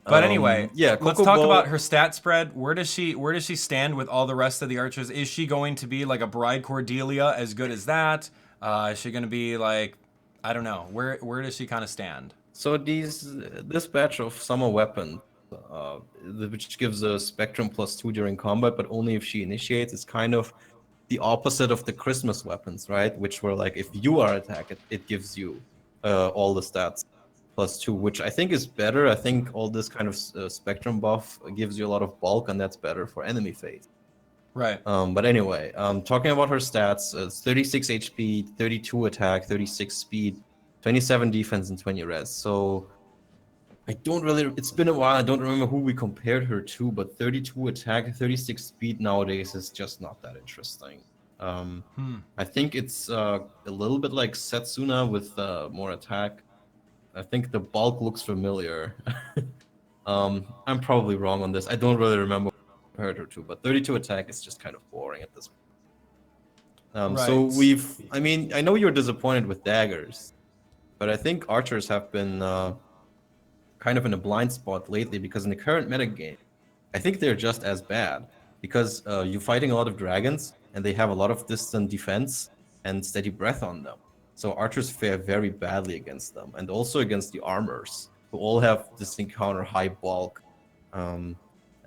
But anyway, yeah, let's talk about her stat spread. Where does she stand with all the rest of the archers? Is she going to be like a Bride Cordelia, as good as that? Is she going to be like, I don't know. Where does she kind of stand? So this batch of summer weapon, which gives a spectrum +2 during combat, but only if she initiates, is kind of the opposite of the Christmas weapons, right? Which were like, if you are attacked, it gives you all the stats +2, which I think is better. I think all this kind of spectrum buff gives you a lot of bulk, and that's better for enemy phase. Right. But anyway, talking about her stats, it's 36 HP, 32 attack, 36 speed, 27 defense, and 20 res. So I don't really, it's been a while, I don't remember who we compared her to, but 32 attack, 36 speed nowadays is just not that interesting. I think it's a little bit like Setsuna with more attack. I think the bulk looks familiar. I'm probably wrong on this. I don't really remember what I compared her to, but 32 attack is just kind of boring at this point. Right. So I mean, I know you're disappointed with daggers, but I think archers have been kind of in a blind spot lately because in the current metagame, I think they're just as bad because you're fighting a lot of dragons and they have a lot of distant defense and steady breath on them. So archers fare very badly against them and also against the armors, who all have this encounter high bulk and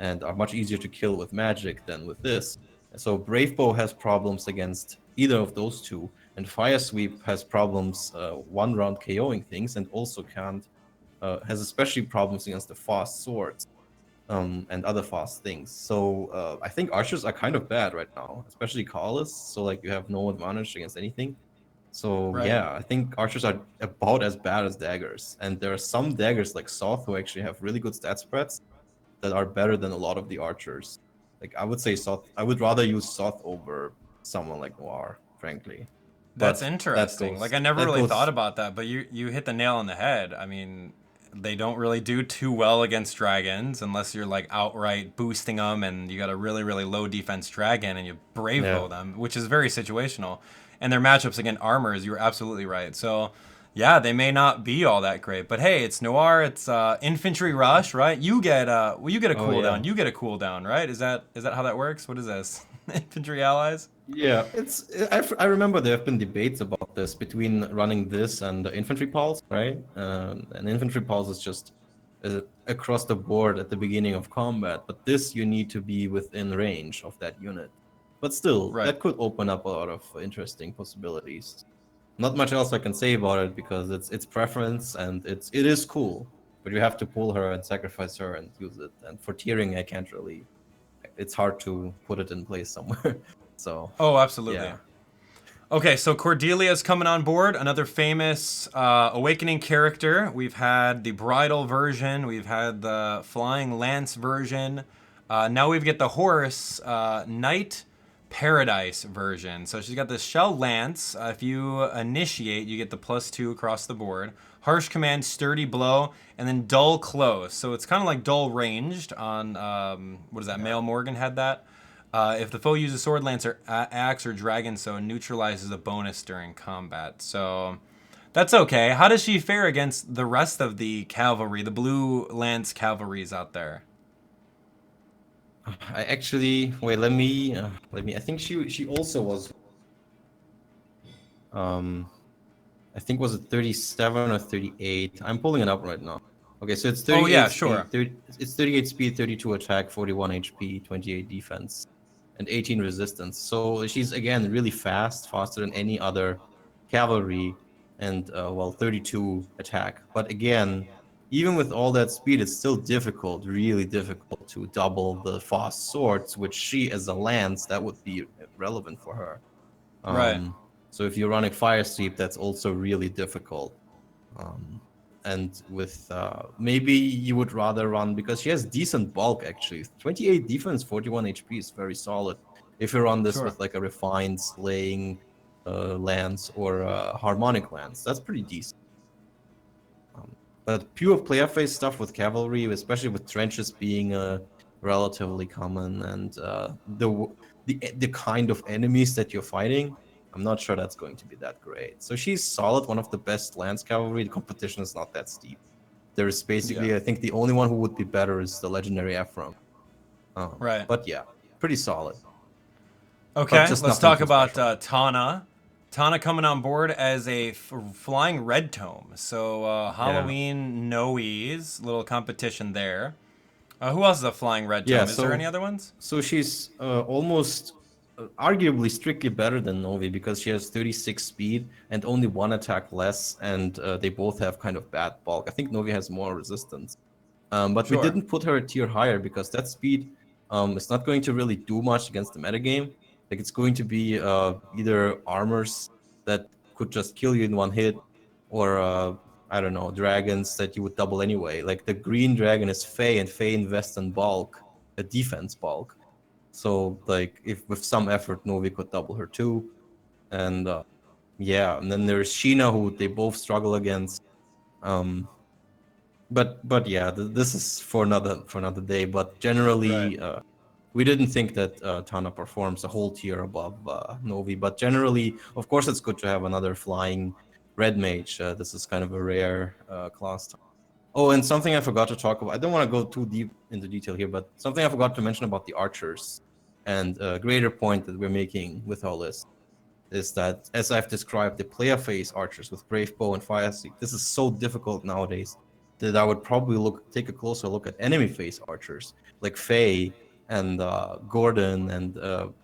are much easier to kill with magic than with this. So Brave Bow has problems against either of those two, and Fire Sweep has problems one round KOing things, and also has especially problems against the fast swords and other fast things. So I think archers are kind of bad right now, especially Canas. So like you have no advantage against anything. So Right. yeah, I think archers are about as bad as daggers, and there are some daggers like Soth who actually have really good stat spreads that are better than a lot of the archers. Like I would say Soth. I would rather use Soth over someone like Noir, frankly. That's But interesting. goes- Like I never that really goes- thought about that, but you hit the nail on the head. I mean, they don't really do too well against dragons unless you're like outright boosting them and you got a really low defense dragon and you brave bow them, which is very situational. And their matchups against armors, you're absolutely right. So yeah, they may not be all that great, but hey, it's Noir, it's infantry rush, right? You get a cooldown. You get a cooldown, right? Is that how that works? What is this? Infantry allies? Yeah, I remember there have been debates about this between running this and the infantry pulse, right? And infantry pulse is just across the board at the beginning of combat, but this you need to be within range of that unit. But still, Right. that could open up a lot of interesting possibilities. Not much else I can say about it because it's preference and it is cool. But you have to pull her and sacrifice her and use it. And for tiering, I can't really. It's hard to put it in place somewhere. So Oh, absolutely. yeah. Okay, so Cordelia's coming on board, another famous Awakening character. We've had the bridal version, we've had the flying lance version. Now we get the horse Knight Paradise version. So she's got the shell lance. If you initiate, you get the +2 across the board. Harsh command, sturdy blow, and then dull close. So it's kind of like dull ranged on what is that? Mail Morgan had that. If the foe uses sword, lance, or axe or dragon, so neutralizes a bonus during combat. So that's okay. How does she fare against the rest of the cavalry, the blue lance cavalries out there? I actually wait. Let me. I think she also was. I think was it 37 or 38. I'm pulling it up right now. Okay, so it's 38 Oh yeah, speed. sure. It's 38 speed, 32 attack, 41 HP, 28 defense, and 18 resistance. So she's again really fast, faster than any other cavalry, and 32 attack. But again, even with all that speed, it's still difficult, really difficult to double the fast swords, which she as a lance, that would be relevant for her. Right. So if you're running Fire Sweep, that's also really difficult. And with maybe you would rather run, because she has decent bulk actually. 28 defense, 41 HP is very solid. If you run this Sure. with like a refined slaying lance or a harmonic lance, that's pretty decent. But pure player phase stuff with cavalry, especially with trenches being relatively common, and the kind of enemies that you're fighting, I'm not sure that's going to be that great. So she's solid, one of the best lance cavalry. The competition is not that steep. There's basically, Yeah. I think the only one who would be better is the legendary Ephraim. Right. But yeah, pretty solid. Okay, just let's nothing talk too about special. Tana. Tana coming on board as a flying red tome. So Halloween Noe's little competition there. Who else is a flying red tome? Yeah, Is there any other ones? so she's almost arguably strictly better than Novi because she has 36 speed and only one attack less, and they both have kind of bad bulk. I think Novi has more resistance. But we Sure. didn't put her a tier higher because that speed is not going to really do much against the metagame. Like it's going to be either armors that could just kill you in one hit, or I don't know, dragons that you would double anyway. Like the green dragon is Fey, and Fey invests in bulk, a defense bulk. So like if with some effort, Novi could double her too, and yeah, and then there's Sheena who they both struggle against. Um, but yeah, this is for another day. But Right. generally, we didn't think that Tana performs a whole tier above Novi. But generally, of course, it's good to have another flying red mage. This is kind of a rare class. Oh, and something I forgot to talk about. I don't want to go too deep into detail here, but something I forgot to mention about the archers, and a greater point that we're making with all this is that, as I've described, the player phase archers with Brave Bow and Fire Seek, this is so difficult nowadays that I would probably take a closer look at enemy phase archers like Faye and Gordon, and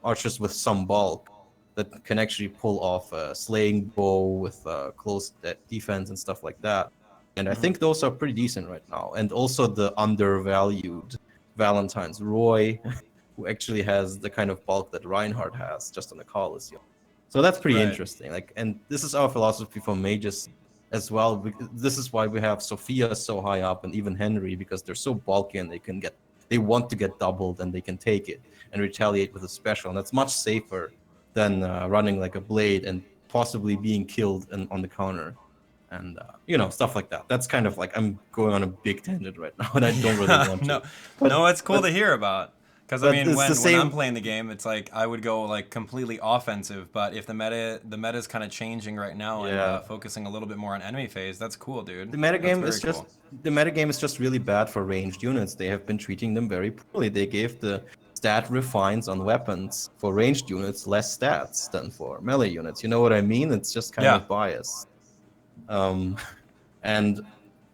archers with some bulk that can actually pull off a slaying bow with close defense and stuff like that. And I think those are pretty decent right now. And also the undervalued Valentine's Roy, who actually has the kind of bulk that Reinhardt has just on the Coliseum. So that's pretty Right. interesting. Like, and this is our philosophy for mages as well. This is why we have Sophia so high up, and even Henry, because they're so bulky and they want to get doubled, and they can take it and retaliate with a special, and that's much safer than running like a blade and possibly being killed on the counter, and stuff like that. That's kind of like, I'm going on a big tangent right now, and I don't really Yeah. want No. to. No, But it's cool but to hear about. Because I but mean, it's the when I'm same. playing the game, it's like I would go like completely offensive. But if the meta is kind of changing right now and Yeah. focusing a little bit more on enemy phase, that's cool, dude. The That's metagame very is just cool. the metagame is just really bad for ranged units. They have been treating them very poorly. They gave the stat refines on weapons for ranged units less stats than for melee units. You know what I mean? It's just kind Yeah. of biased. Um, and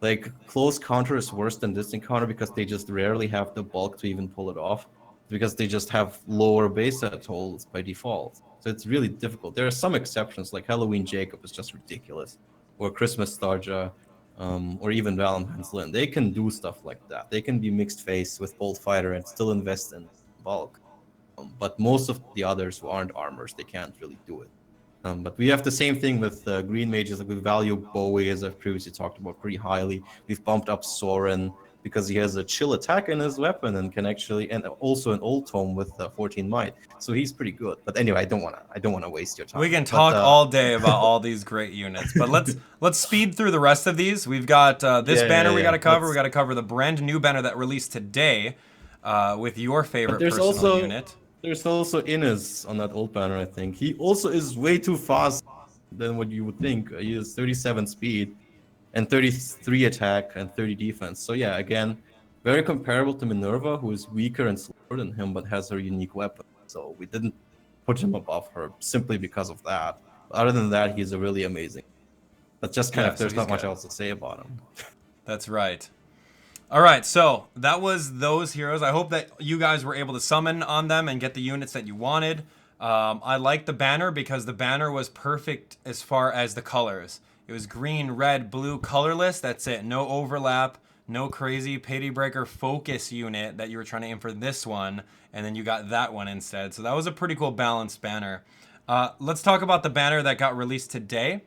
like close counter is worse than distant counter because they just rarely have the bulk to even pull it off. because they just have lower base set tolls by default. So it's really difficult. There are some exceptions, like Halloween Jacob is just ridiculous, or Christmas Starja, or even Valentine's Lynn. They can do stuff like that. They can be mixed face with Bolt Fighter and still invest in bulk. But most of the others who aren't armors, they can't really do it. But we have the same thing with green mages. Like we value Bowie, as I've previously talked about, pretty highly. We've bumped up Soren because he has a chill attack in his weapon and can actually, and also an old tome with 14 might. So he's pretty good. But anyway, I don't wanna waste your time. We can talk all day about all these great units, but let's speed through the rest of these. We've got this banner we got to cover. We got to cover the brand new banner that released today with your favorite personal unit. There's also Innes on that old banner, I think. He also is way too fast than what you would think. He has 37 speed and 33 attack and 30 defense. So yeah, again, very comparable to Minerva, who is weaker and slower than him, but has her unique weapon. So we didn't put him above her simply because of that. Other than that, he's a really amazing. But just kind of, there's not much else to say about him. That's right. All right, so that was those heroes. I hope that you guys were able to summon on them and get the units that you wanted. I like the banner because the banner was perfect as far as the colors. It was green, red, blue, colorless. That's it. No overlap, no crazy pity breaker focus unit that you were trying to aim for this one, and then you got that one instead. So that was a pretty cool balanced banner. Let's talk about the banner that got released today.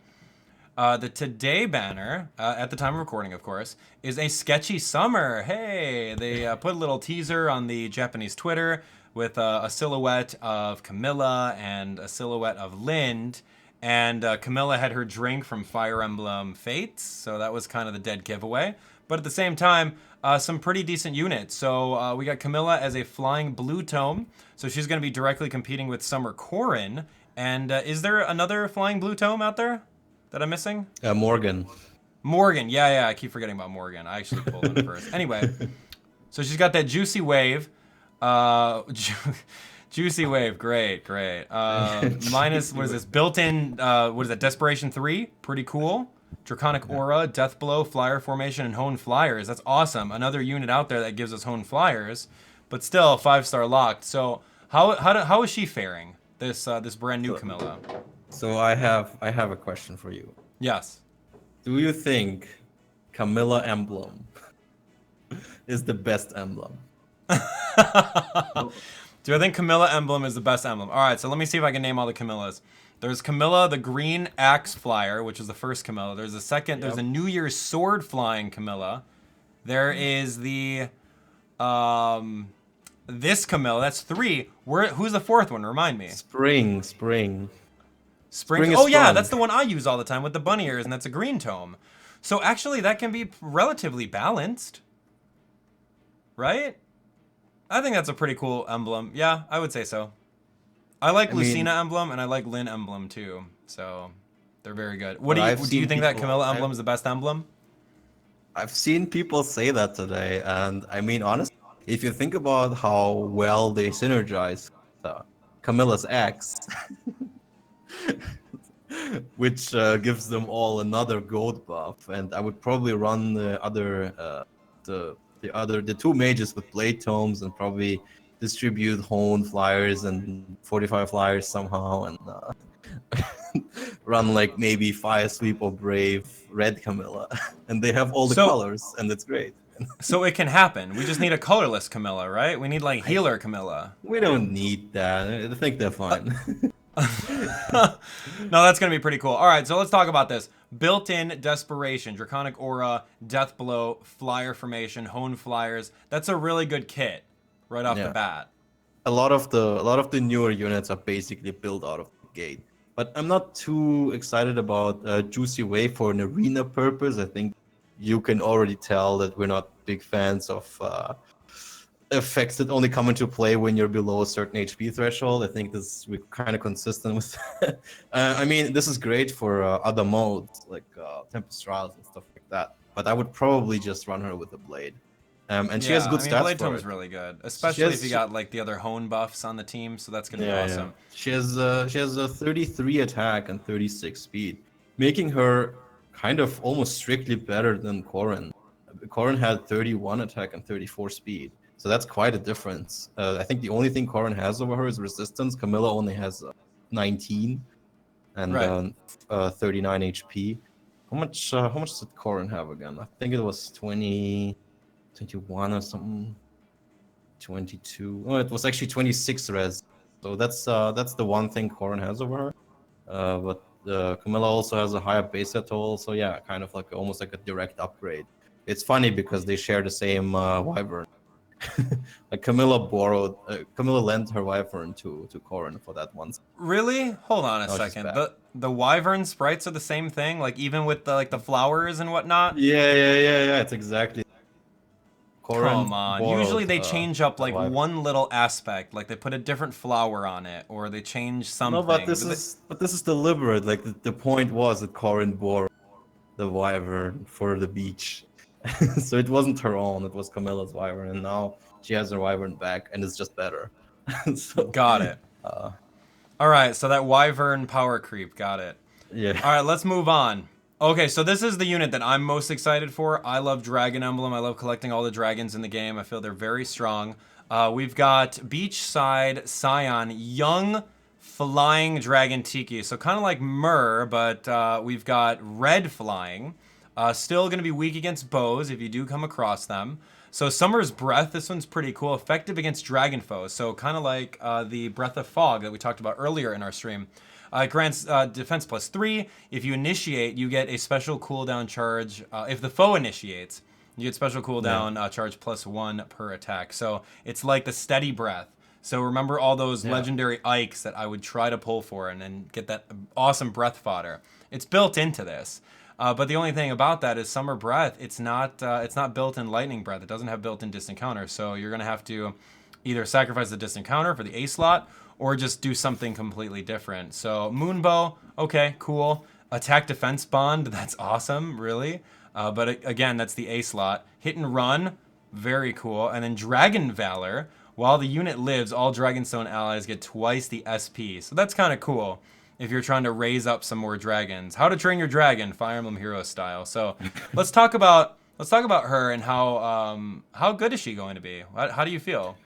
The today banner, at the time of recording, of course, is a Sketchy Summer. Hey, they put a little teaser on the Japanese Twitter with a silhouette of Camilla and a silhouette of Lind. And Camilla had her drink from Fire Emblem Fates, so that was kind of the dead giveaway. But at the same time, some pretty decent units. So we got Camilla as a flying blue tome, so she's going to be directly competing with Summer Corrin. And is there another flying blue tome out there that I'm missing? Morgan. Morgan, yeah, I keep forgetting about Morgan. I actually pulled him first. Anyway, so she's got that juicy wave. Juicy wave, great. Minus, what is this? Built-in, what is that? Desperation 3, pretty cool. Draconic Aura, Death Blow, Flyer Formation, and Hone Flyers. That's awesome. Another unit out there that gives us Hone Flyers, but still 5-star locked. So how is she faring? This brand new Camilla. So I have a question for you. Yes. Do you think Camilla emblem is the best emblem? Do I think Camilla emblem is the best emblem? All right, so let me see if I can name all the Camillas. There's Camilla, the green axe flyer, which is the first Camilla. There's a second. There's a New Year's sword flying Camilla. There is the this Camilla. That's 3. Who's the 4th one? Remind me. Spring. Oh yeah, that's the one I use all the time with the bunny ears, and that's a green tome. So actually, that can be relatively balanced, right? I think that's a pretty cool emblem. Yeah, I would say so. I like Lucina emblem, and I like Lynn emblem too. So they're very good. Do you think that Camilla emblem is the best emblem? I've seen people say that today, and I mean, honestly, if you think about how well they synergize Camilla's X, which gives them all another gold buff, and I would probably run the 2 mages with blade tomes and probably distribute Hone Flyers and 45 Flyers somehow, and run like maybe Fire Sweep or Brave Red Camilla, and they have all the colors, and it's great. So it can happen. We just need a colorless Camilla, right? We need like healer Camilla. We don't need that. I think they're fine. No, that's going to be pretty cool. All right, so let's talk about this. Built-in Desperation, Draconic Aura, Death Blow, Flyer Formation, Hone Flyers. That's a really good kit right off the bat. A lot of the newer units are basically built out of the gate. But I'm not too excited about Juicy Wave for an arena purpose. I think you can already tell that we're not big fans of effects that only come into play when you're below a certain HP threshold. I think we're kind of consistent with that. I mean, this is great for other modes like Tempest Trials and stuff like that. But I would probably just run her with a blade. And she has good stats. Blade Tome is really good, especially if you got like the other Hone buffs on the team. So that's gonna be awesome. Yeah. She has a 33 attack and 36 speed, making her kind of almost strictly better than Corrin. Corrin had 31 attack and 34 speed. So that's quite a difference. I think the only thing Corrin has over her is resistance. Camilla only has 19 and Right. 39 HP. How much did Corrin have again? I think it was 20, 21 or something. 22. Oh, it was actually 26 res. So that's the one thing Corrin has over her. But Camilla also has a higher base set total, so yeah, kind of like almost like a direct upgrade. It's funny because they share the same wyvern. Like Camilla lent her wyvern to Corrin for that once. Really? Hold on a Now she's second. back. The wyvern sprites are the same thing, like even with the like the flowers and whatnot. Yeah. It's exactly. Come Corrin on. Usually borrowed they change up the like wyvern. one little aspect, like they put a different flower on it, or they change No, but something. this is deliberate. Like the point was that Corrin borrowed the wyvern for the beach. So it wasn't her own, it was Camilla's wyvern, and now she has her wyvern back and it's just better. So Got it. uh All right, so that wyvern power creep, got it. yeah. All right, let's move on. Okay, so this is the unit that I'm most excited for. I love Dragon Emblem. I love collecting all the dragons in the game. I feel they're very strong. We've got Beachside Scion, young flying dragon Tiki. So kind of like Myrrh, but we've got red flying. Still going to be weak against bows if you do come across them. So Summer's Breath, this one's pretty cool. Effective against dragon foes. So kind of like the Breath of Fog that we talked about earlier in our stream. Grants defense +3. If you initiate, you get a special cooldown charge. If the foe initiates, you get special cooldown charge +1 per attack. So it's like the steady breath. So remember all those legendary Ikes that I would try to pull for and then get that awesome breath fodder. It's built into this. But the only thing about that is Summer Breath. It's not built in Lightning Breath. It doesn't have built-in distant counter. So you're gonna have to either sacrifice the distant counter for the A slot or just do something completely different. So Moonbow, okay, cool. Attack defense bond, that's awesome, really. But again, that's the A slot. Hit and run, very cool. And then Dragon Valor, while the unit lives, all Dragonstone allies get twice the SP. So that's kind of cool if you're trying to raise up some more dragons. How to Train Your Dragon, Fire Emblem Heroes style. So let's talk about her and how good is she going to be? How do you feel?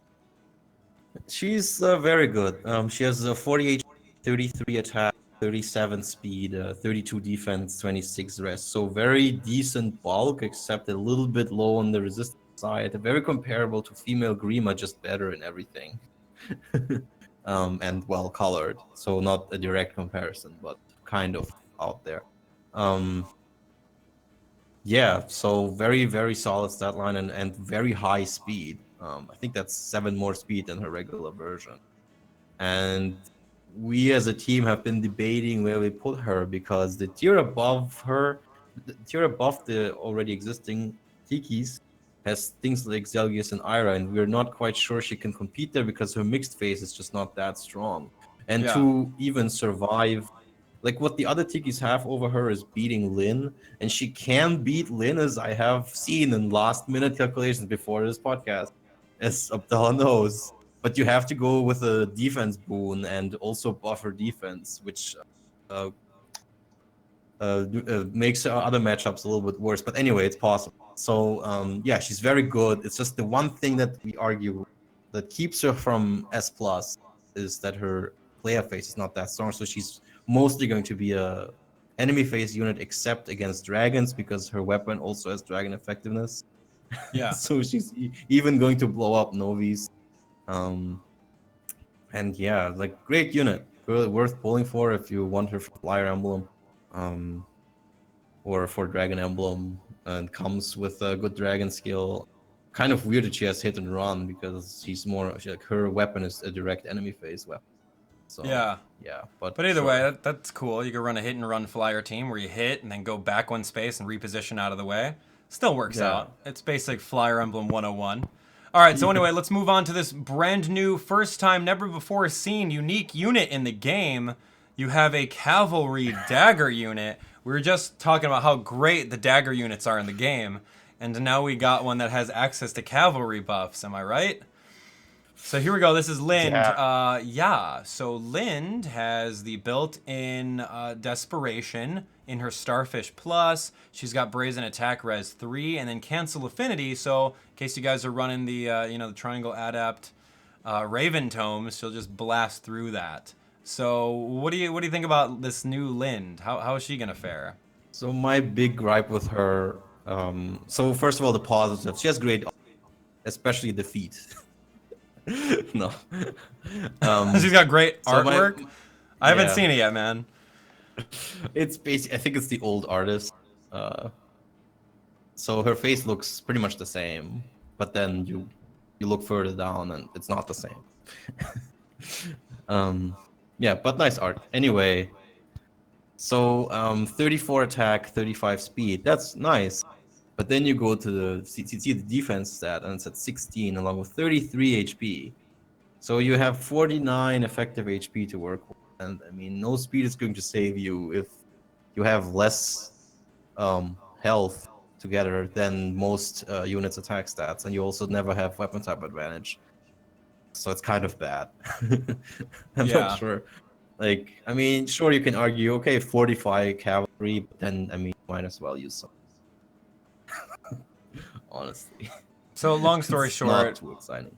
She's very good. She has a 48, 33 attack, 37 speed, 32 defense, 26 rest. So very decent bulk, except a little bit low on the resistance side. Very comparable to female Grima, just better in everything. And well colored. So not a direct comparison, but kind of out there. Yeah, so very, very solid stat line and very high speed. I think that's 7 more speed than her regular version. And we as a team have been debating where we put her because the tier above her, the tier above the already existing Tikis, has things like Zelgius and Ira, and we're not quite sure she can compete there because her mixed phase is just not that strong. And Yeah. to even survive, like what the other Tikis have over her is beating Lyn, and she can beat Lyn, as I have seen in last minute calculations before this podcast, as Abdallah knows. But you have to go with a defense boon and also buff her defense, which makes other matchups a little bit worse. But anyway, it's possible. So yeah, she's very good. It's just the one thing that we argue that keeps her from S plus is that her player face is not that strong. So she's mostly going to be a enemy face unit except against dragons because her weapon also has dragon effectiveness. Yeah. So she's even going to blow up Novi's. And yeah, like great unit, really worth pulling for if you want her for Fire Emblem, or for Dragon Emblem, and comes with a good dragon skill. Kind of weird that she has hit and run because she's more like her weapon is a direct enemy phase weapon. So Yeah. but But either sure. way, that's cool. You can run a hit and run flyer team where you hit and then go back one space and reposition out of the way. Still works Yeah. out. It's basic Fire Emblem 101. All right, so anyway, let's move on to this brand new, first time, never before seen, unique unit in the game. You have a cavalry dagger unit. We were just talking about how great the dagger units are in the game, and now we got one that has access to cavalry buffs. Am I right? So here we go. This is Lind. Yeah. So Lind has the built-in Desperation in her Starfish Plus. She's got Brazen Attack Res 3 and then Cancel Affinity. So in case you guys are running the the Triangle Adept Raven Tomes, she'll just blast through that. So what do you think about this new Lind? How is she gonna fare? So my big gripe with her. So first of all, the positives. She has great, especially the feet. No. She's got great so my- artwork. I haven't yeah. seen it yet, man. It's basic. I think it's the old artist. So her face looks pretty much the same, but then you look further down and it's not the same. Yeah, but nice art. Anyway, so 34 attack, 35 speed. That's nice. But then you go to the see the defense stat and it's at 16 along with 33 HP. So you have 49 effective HP to work with. And I mean, no speed is going to save you if you have less health together than most units' attack stats, and you also never have weapon type advantage. So it's kind of bad. I'm Yeah. not sure. Like, I mean, sure, you can argue, okay, 45 cavalry, but then, I mean, might as well use some. Honestly. So long story It's short, not too exciting.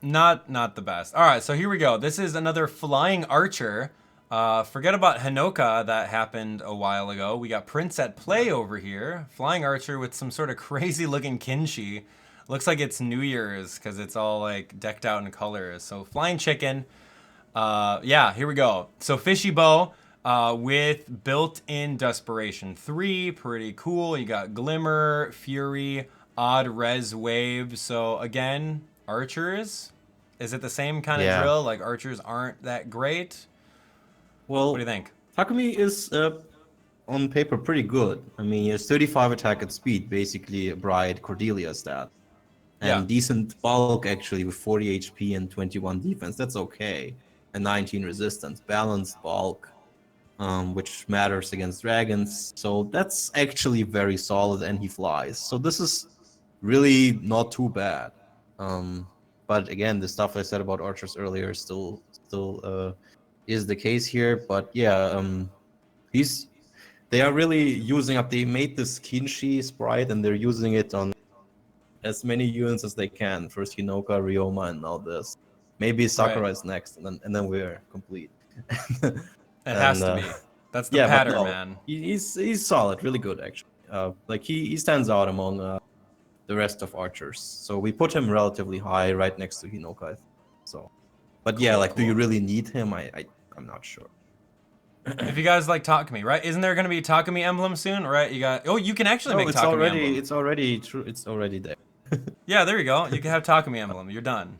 Not the best. All right, so here we go. This is another flying archer. Forget about Hinoka that happened a while ago. We got Prince at play over here. Flying archer with some sort of crazy looking kinshi. Looks like it's New Year's because it's all like decked out in colors. So flying chicken. Yeah, here we go. So fishy bow with built-in Desperation 3. Pretty cool. You got Glimmer, Fury, odd res wave. So again, archers. Is it the same kind of Yeah. drill? Like archers aren't that great? Well, What do you think? Takumi is on paper pretty good. I mean, he has 35 attack at speed, basically a Bride Cordelia stat. And Yeah. decent bulk actually with 40 HP and 21 defense. That's okay. And 19 resistance. Balanced bulk, which matters against dragons. So that's actually very solid, and he flies. So this is really not too bad. But again, the stuff I said about archers earlier still is the case here. But yeah, they are really using up. They made this Kinshi sprite, and they're using it on as many units as they can. First Hinoka, Ryoma, and now this. Maybe Sakurai is next, and then we're complete. It has to be. That's the yeah, pattern, but no, man. He's solid, really good actually. Like he stands out among the rest of archers. So we put him relatively high, right next to Hinoka. I think. So, but yeah, Cool, like, do you cool. really need him? I'm not sure. If you guys like Takumi, right? Isn't there going to be a Takumi emblem soon, right? You got. Oh, you can actually make Takumi emblem. It's already true. It's already there. Yeah, there you go. You can have Takumi emblem. You're done.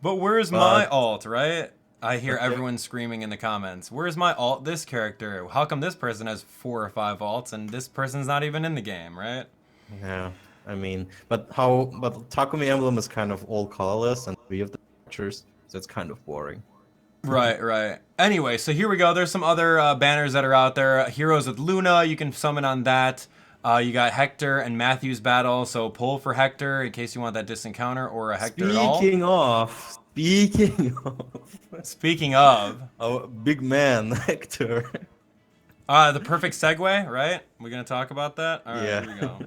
But where's my alt, right? I hear everyone screaming in the comments. Where's my alt? This character. How come this person has 4 or 5 alts and this person's not even in the game, right? Yeah, I mean, but Takumi emblem is kind of all colorless and 3 of the pictures, so it's kind of boring. Right. Anyway, so here we go. There's some other banners that are out there. Heroes with Luna, you can summon on that. You got Hector and Matthew's battle, so pull for Hector in case you want that distant counter or a Hector at all. Speaking of, our big man Hector. the perfect segue, right? We're gonna talk about that. All right, Yeah. Here we go.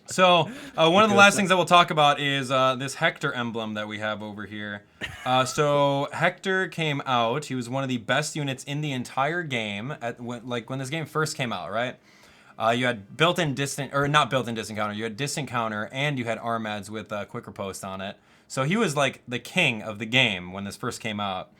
So one of the last things that we'll talk about is this Hector emblem that we have over here. So Hector came out. He was one of the best units in the entire game when this game first came out, right? You had built-in distant, or not built-in distant counter. You had distant counter, and you had Armads with quicker post on it. So he was like the king of the game when this first came out.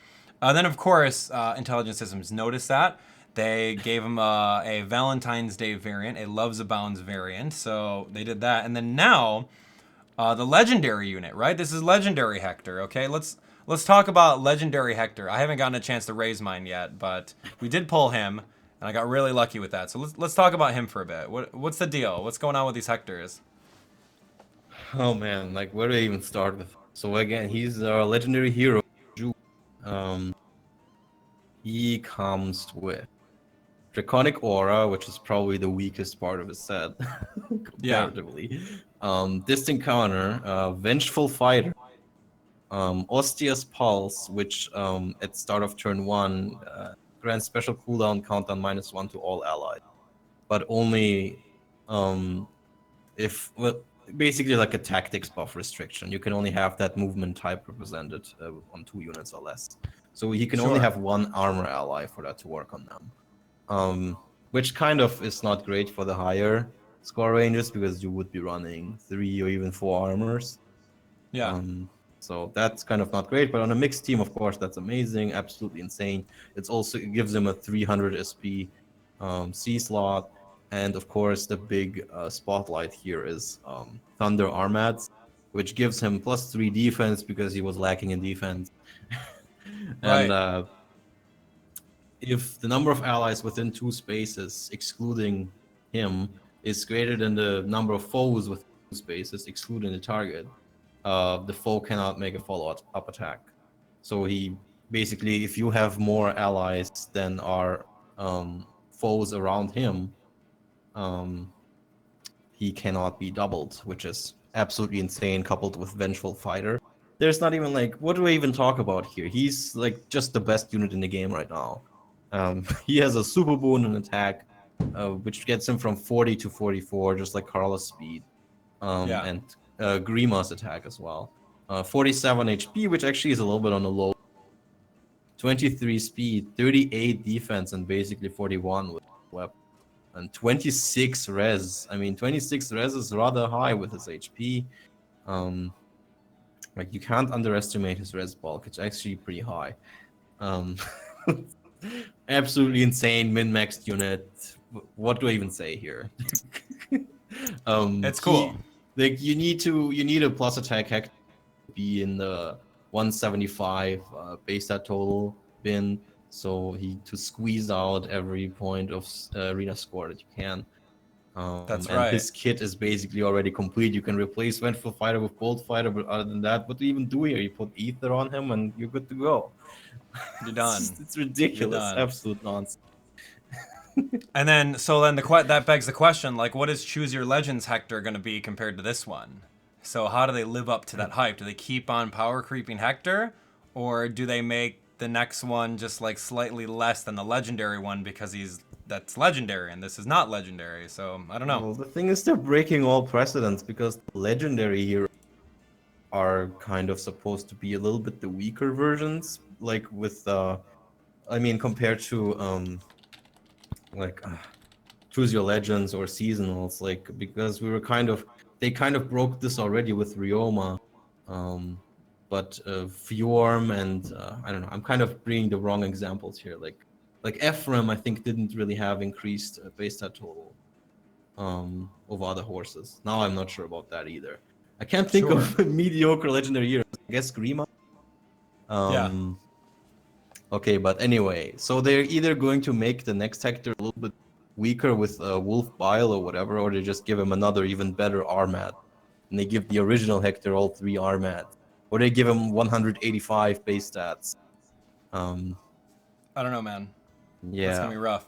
Then of course, Intelligent Systems noticed that. They gave him a Valentine's Day variant, a Loves Abounds variant. So they did that, and then now the legendary unit, right? This is legendary Hector. Okay, let's talk about legendary Hector. I haven't gotten a chance to raise mine yet, but we did pull him. And I got really lucky with that. So let's talk about him for a bit. What's the deal? What's going on with these Hectors? Oh man, like where do I even start with? So again, he's a legendary hero. He comes with Draconic Aura, which is probably the weakest part of his set, comparatively. Distant Counter, Vengeful Fighter, Ostia's Pulse, which at start of turn 1 grants special cooldown countdown -1 to all allies, but only if, well, basically like a tactics buff restriction. You can only have that movement type represented on 2 units or less. So he can only Sure. have 1 armor ally for that to work on them. Which kind of is not great for the higher score ranges because you would be running 3 or even 4 armors. Yeah. So that's kind of not great, but on a mixed team, of course, that's amazing, absolutely insane. It gives him a 300 SP C slot, and of course, the big spotlight here is Thunder Armads, which gives him +3 defense because he was lacking in defense. And Right. if the number of allies within 2 spaces, excluding him, is greater than the number of foes within 2 spaces, excluding the target, the foe cannot make a follow-up attack. So he basically, if you have more allies than are foes around him, he cannot be doubled, which is absolutely insane, coupled with Vengeful Fighter. There's not even like, what do we even talk about here? He's like just the best unit in the game right now. He has a super boon in attack, which gets him from 40 to 44, just like Carlos' speed. Yeah. And Grima's attack as well. 47 HP, which actually is a little bit on the low. 23 speed, 38 defense, and basically 41 with weapon. And 26 res. I mean, 26 res is rather high with his HP. Like, you can't underestimate his res bulk. It's actually pretty high. Absolutely insane min-maxed unit. What do I even say here? It's cool. You need a plus attack Hector to be in the 175 base stat total bin, so to squeeze out every point of arena score that you can. That's and right. his kit is basically already complete. You can replace Vengeful Fighter with Bolt Fighter, but other than that, what do you even do here? You put Ether on him and you're good to go. You're done. It's ridiculous. You're done. Absolute nonsense. And then, that begs the question, like, what is Choose Your Legends Hector going to be compared to this one? So how do they live up to that hype? Do they keep on power creeping Hector? Or do they make the next one just, like, slightly less than the legendary one because that's legendary and this is not legendary? So, I don't know. Well, the thing is, they're breaking all precedents because the legendary heroes are kind of supposed to be a little bit the weaker versions, like with, compared to, Choose Your Legends or Seasonals, like, because they kind of broke this already with Ryoma, but Fjorm and, I don't know, I'm kind of bringing the wrong examples here, like Ephraim, I think, didn't really have increased base stat total over other horses. Now I'm not sure about that either. I can't think of mediocre legendary heroes. I guess Grima. Yeah. Okay, but anyway, so they're either going to make the next Hector a little bit weaker with Wolf Bile or whatever, or they just give him another even better Armat, and they give the original Hector all 3 Armat, or they give him 185 base stats. I don't know, man. Yeah. That's going to be rough.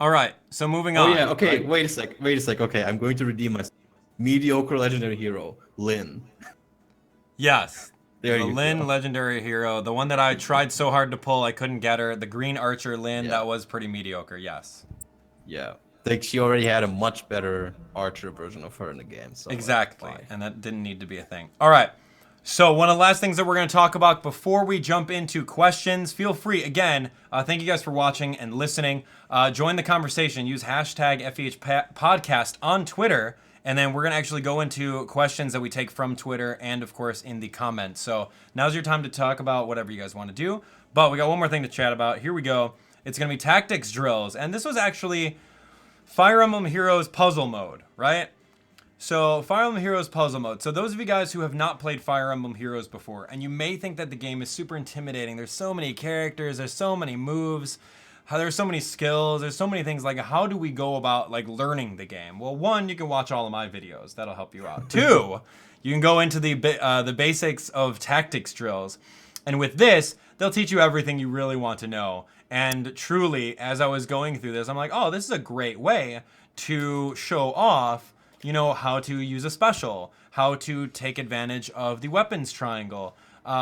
All right, so moving on. Oh, yeah, okay, right? Wait a sec. Okay, I'm going to redeem myself. Mediocre legendary hero, Lyn. Yes. There the you Lyn go. legendary hero, the one that I tried so hard to pull, I couldn't get her. The green archer Lyn, that was pretty mediocre, yes. Yeah. Like, she already had a much better archer version of her in the game. So exactly, and that didn't need to be a thing. All right. So one of the last things that we're going to talk about before we jump into questions, feel free, again, thank you guys for watching and listening. Join the conversation. Use hashtag FEH on Twitter, and then we're going to actually go into questions that we take from Twitter and, of course, in the comments. So now's your time to talk about whatever you guys want to do. But we got one more thing to chat about. Here we go. It's going to be tactics drills, and this was actually Fire Emblem Heroes puzzle mode, right? So, Fire Emblem Heroes puzzle mode. So those of you guys who have not played Fire Emblem Heroes before, and you may think that the game is super intimidating, there's so many characters, there's so many moves, there's so many skills, there's so many things, like how do we go about like learning the game? Well, 1, you can watch all of my videos. That'll help you out. 2, you can go into the basics of tactics drills. And with this, they'll teach you everything you really want to know. And truly, as I was going through this, I'm like, oh, this is a great way to show off, you know, how to use a special, how to take advantage of the weapons triangle,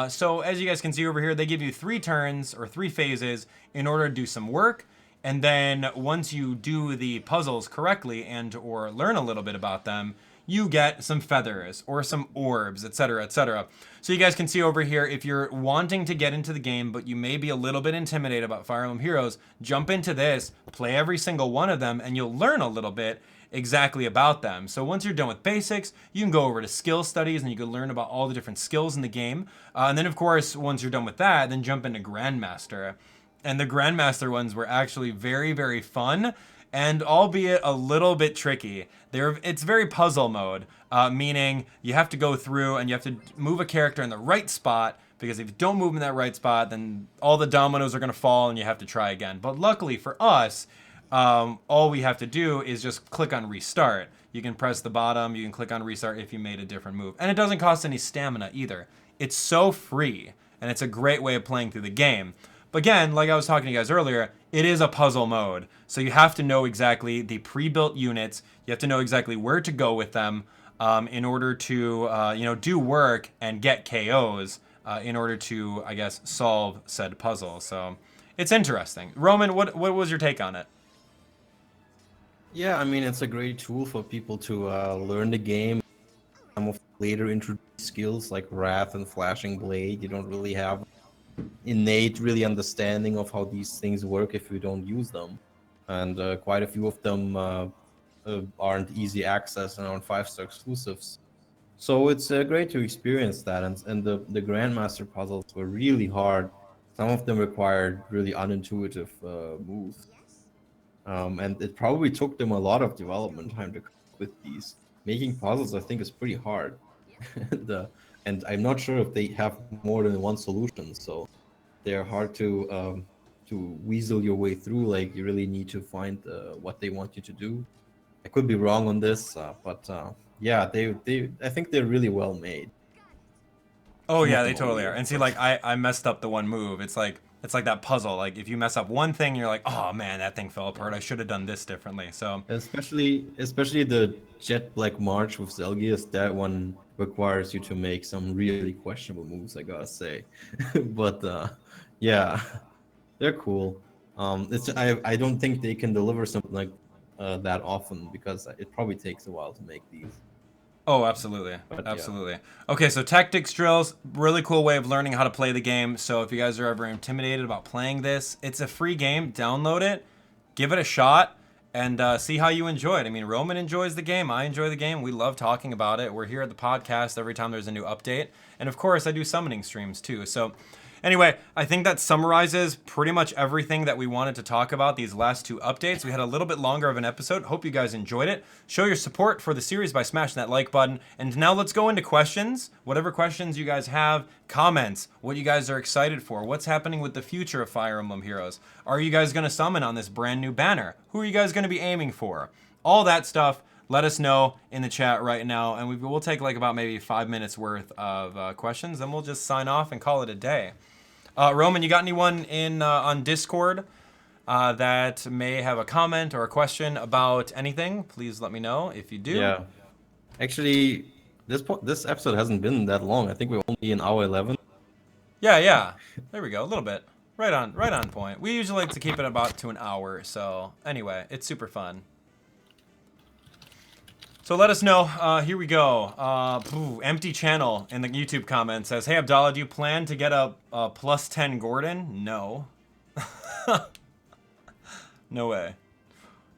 So as you guys can see over here, they give you 3 turns or 3 phases in order to do some work. And then once you do the puzzles correctly and or learn a little bit about them, you get some feathers or some orbs, etc., etc. So you guys can see over here, if you're wanting to get into the game, but you may be a little bit intimidated about Fire Emblem Heroes, jump into this, play every single one of them, and you'll learn a little bit exactly about them. So once you're done with basics, you can go over to skill studies and you can learn about all the different skills in the game. And then of course, once you're done with that, then jump into Grandmaster. And the Grandmaster ones were actually very, very fun, and albeit a little bit tricky. It's very puzzle mode, meaning you have to go through and you have to move a character in the right spot, because if you don't move in that right spot, then all the dominoes are going to fall and you have to try again. But luckily for us, all we have to do is just click on restart. You can press the bottom, you can click on restart if you made a different move. And it doesn't cost any stamina either. It's so free, and it's a great way of playing through the game. But again, like I was talking to you guys earlier, it is a puzzle mode. So you have to know exactly the pre-built units. You have to know exactly where to go with them in order to, do work and get KOs in order to, I guess, solve said puzzle. So it's interesting. Roman, what was your take on it? Yeah, I mean, it's a great tool for people to learn the game. Some of the later introduced skills like Wrath and Flashing Blade, you don't really have innate really understanding of how these things work if you don't use them. And quite a few of them aren't easy access and aren't 5-star exclusives. So it's great to experience that. And the Grandmaster puzzles were really hard. Some of them required really unintuitive moves. And it probably took them a lot of development time to come up with these. Making puzzles, I think, is pretty hard. And I'm not sure if they have more than one solution, so they're hard to weasel your way through. Like, you really need to find what they want you to do. I could be wrong on this, but yeah, I think they're really well made. Oh yeah, they totally are. And see, like I messed up the one move. It's like that puzzle. Like if you mess up one thing, you're like, oh man, that thing fell apart. I should have done this differently. So especially the Jet Black March with Zelgius, that one requires you to make some really questionable moves, I gotta say. But yeah, they're cool. I don't think they can deliver something like that often, because it probably takes a while to make these. Oh, absolutely. But, absolutely. Yeah. Okay, so tactics drills, really cool way of learning how to play the game. So if you guys are ever intimidated about playing this, it's a free game. Download it, give it a shot, and see how you enjoy it. I mean, Roman enjoys the game. I enjoy the game. We love talking about it. We're here at the podcast every time there's a new update. And of course, I do summoning streams too. So anyway, I think that summarizes pretty much everything that we wanted to talk about these last 2 updates. We had a little bit longer of an episode. Hope you guys enjoyed it. Show your support for the series by smashing that like button. And now let's go into questions. Whatever questions you guys have, comments, what you guys are excited for, what's happening with the future of Fire Emblem Heroes. Are you guys going to summon on this brand new banner? Who are you guys going to be aiming for? All that stuff. Let us know in the chat right now, and we'll take like about maybe 5 minutes worth of questions, and we'll just sign off and call it a day. Roman, you got anyone in on Discord that may have a comment or a question about anything? Please let me know if you do. Yeah, actually, this episode hasn't been that long. I think we're only in hour 11. Yeah. There we go. A little bit. Right on point. We usually like to keep it about to an hour. So anyway, it's super fun. So let us know. Here we go. Empty channel in the YouTube comment says, "Hey Abdallah, do you plan to get a plus 10 Gordon?" No. No way.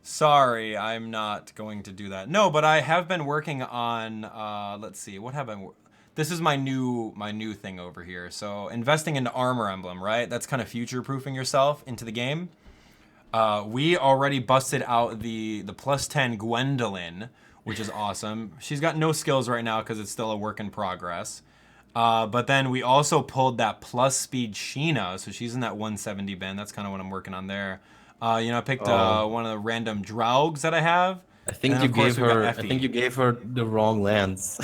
Sorry, I'm not going to do that. No, but I have been working on. Let's see, what have I? This is my new thing over here. So investing into Armor Emblem, right? That's kind of future-proofing yourself into the game. We already busted out the plus 10 Gwendolyn, which is awesome. She's got no skills right now because it's still a work in progress. But then we also pulled that plus speed Sheena, so she's in that 170 band. That's kind of what I'm working on there. I picked one of the random Draugs that I have. I think you gave her the wrong lance.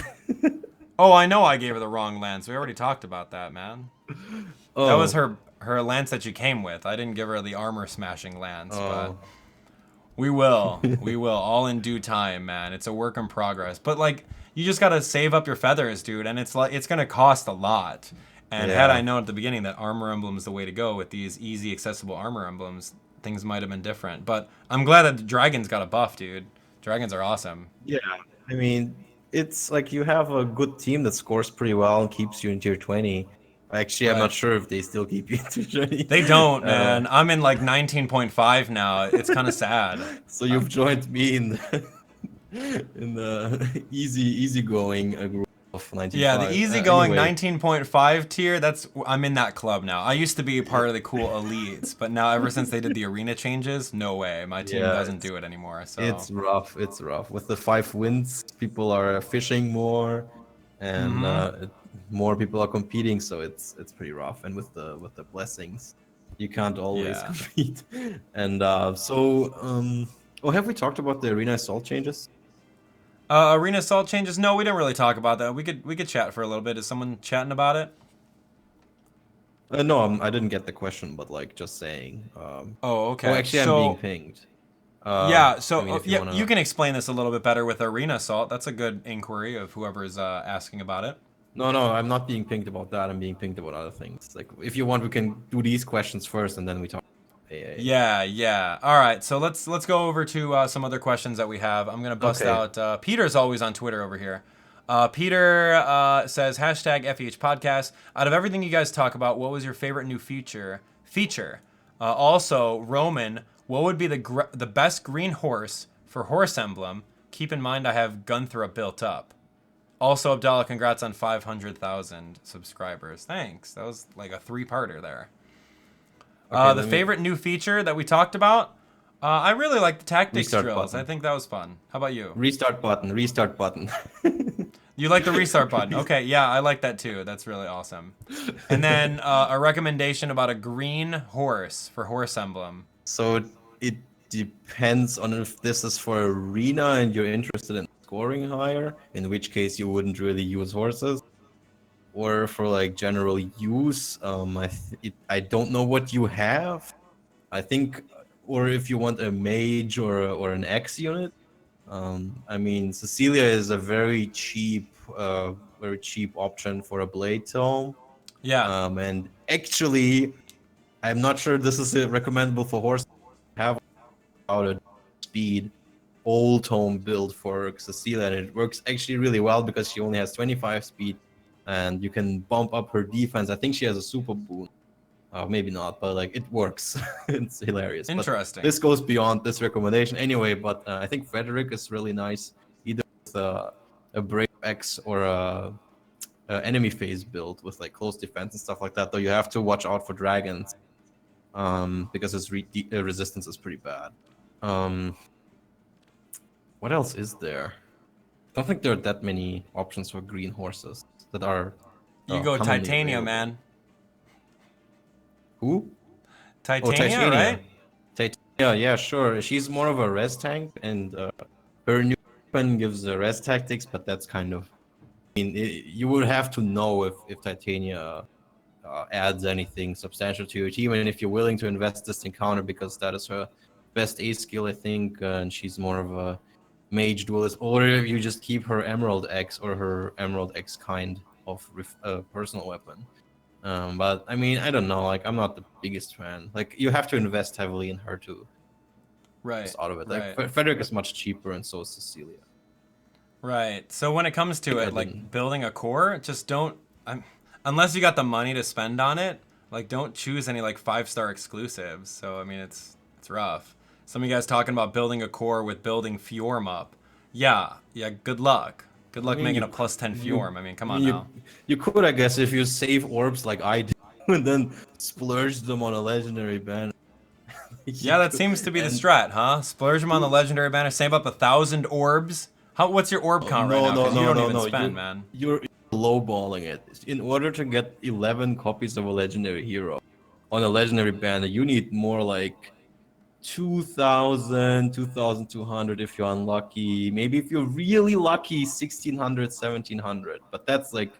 Oh, I know I gave her the wrong lance. We already talked about that, man. Oh. That was her lance that she came with. I didn't give her the armor smashing lance, but we will. We will, all in due time, man. It's a work in progress. But like, you just gotta save up your feathers, dude, and it's gonna cost a lot. And had I known at the beginning that armor emblem is the way to go with these easy, accessible armor emblems, things might have been different. But I'm glad that the dragons got a buff, dude. Dragons are awesome. Yeah, I mean, it's like you have a good team that scores pretty well and keeps you in tier 20. Actually, I'm not sure if they still keep you in tier 20. They don't, man. I'm in like 19.5 now. It's kind of sad. So you've joined me in the easy going group of 95. Yeah, the easygoing Anyway. 19.5 tier. I'm in that club now. I used to be part of the cool elites, but now ever since they did the arena changes, no way. My team doesn't do it anymore. So It's rough. It's rough. With the 5 wins, people are fishing more, and more people are competing. So it's pretty rough. And with the blessings, you can't always compete. And have we talked about the arena assault changes? Arena assault changes? No, we didn't really talk about that. We could chat for a little bit. Is someone chatting about it? No, I didn't get the question, but like just saying. Oh, okay. Oh, actually, so, I'm being pinged. You can explain this a little bit better with arena assault. That's a good inquiry of whoever's asking about it. No, I'm not being pinged about that. I'm being pinged about other things. Like, if you want, we can do these questions first, and then we talk. Yeah. All right, so let's go over to some other questions that we have. I'm gonna bust out. Peter's always on Twitter over here. Peter says #FEH Podcast. Out of everything you guys talk about, what was your favorite new feature? Also, Roman, what would be the best green horse for horse emblem? Keep in mind I have Gunthra built up. Also, Abdallah, congrats on 500,000 subscribers. Thanks. That was like a 3-parter there. The favorite new feature that we talked about, I really like the tactics drills. I think that was fun. How about you? Restart button. You like the restart button? Okay, yeah, I like that too. That's really awesome. And then a recommendation about a green horse for horse emblem. So it depends on if this is for arena and you're interested in scoring higher, in which case you wouldn't really use horses. Or for like general use, I don't know what you have. I think, or if you want a mage or an X unit. I mean, Cecilia is a very cheap option for a blade tome. Yeah. And actually, I'm not sure this is recommendable for horse. Have out a speed old tome build for Cecilia, and it works actually really well because she only has 25 speed. And you can bump up her defense. I think she has a super boon. Maybe not, but like it works. It's hilarious. Interesting. But this goes beyond this recommendation anyway. But I think Frederick is really nice, either with a Brave X or a enemy phase build with like close defense and stuff like that. Though you have to watch out for dragons, because his resistance is pretty bad. What else is there? I don't think there are that many options for green horses that are. You go Titania, man. Who? Titania, right? Titania, yeah, sure. She's more of a res tank, and her new weapon gives res tactics, but that's kind of. I mean, you would have to know if Titania adds anything substantial to your team, and if you're willing to invest this encounter, because that is her best A skill, I think, and she's more of a mage duelist, or if you just keep her Emerald X or her Emerald X kind of personal weapon. But I mean, I don't know. Like, I'm not the biggest fan. Like, you have to invest heavily in her to out of it. Like, Frederick is much cheaper, and so is Cecilia. Right. So when it comes to it, like building a core, just don't. Unless you got the money to spend on it, like don't choose any like 5-star exclusives. So I mean, it's rough. Some of you guys talking about building a core with building Fjorm up. Yeah. Good luck. Good luck making a +10 Fjorm. I mean, come on now. You could, I guess, if you save orbs like I do, and then splurge them on a legendary banner. Yeah, that seems to be the strat, huh? Splurge them on the legendary banner, save up 1,000 orbs. What's your orb count right now? 'Cause you don't even spend, man. You're lowballing it. In order to get 11 copies of a legendary hero on a legendary banner, you need more like 2,000, 2,200 if you're unlucky. Maybe if you're really lucky, 1,600, 1,700. But that's like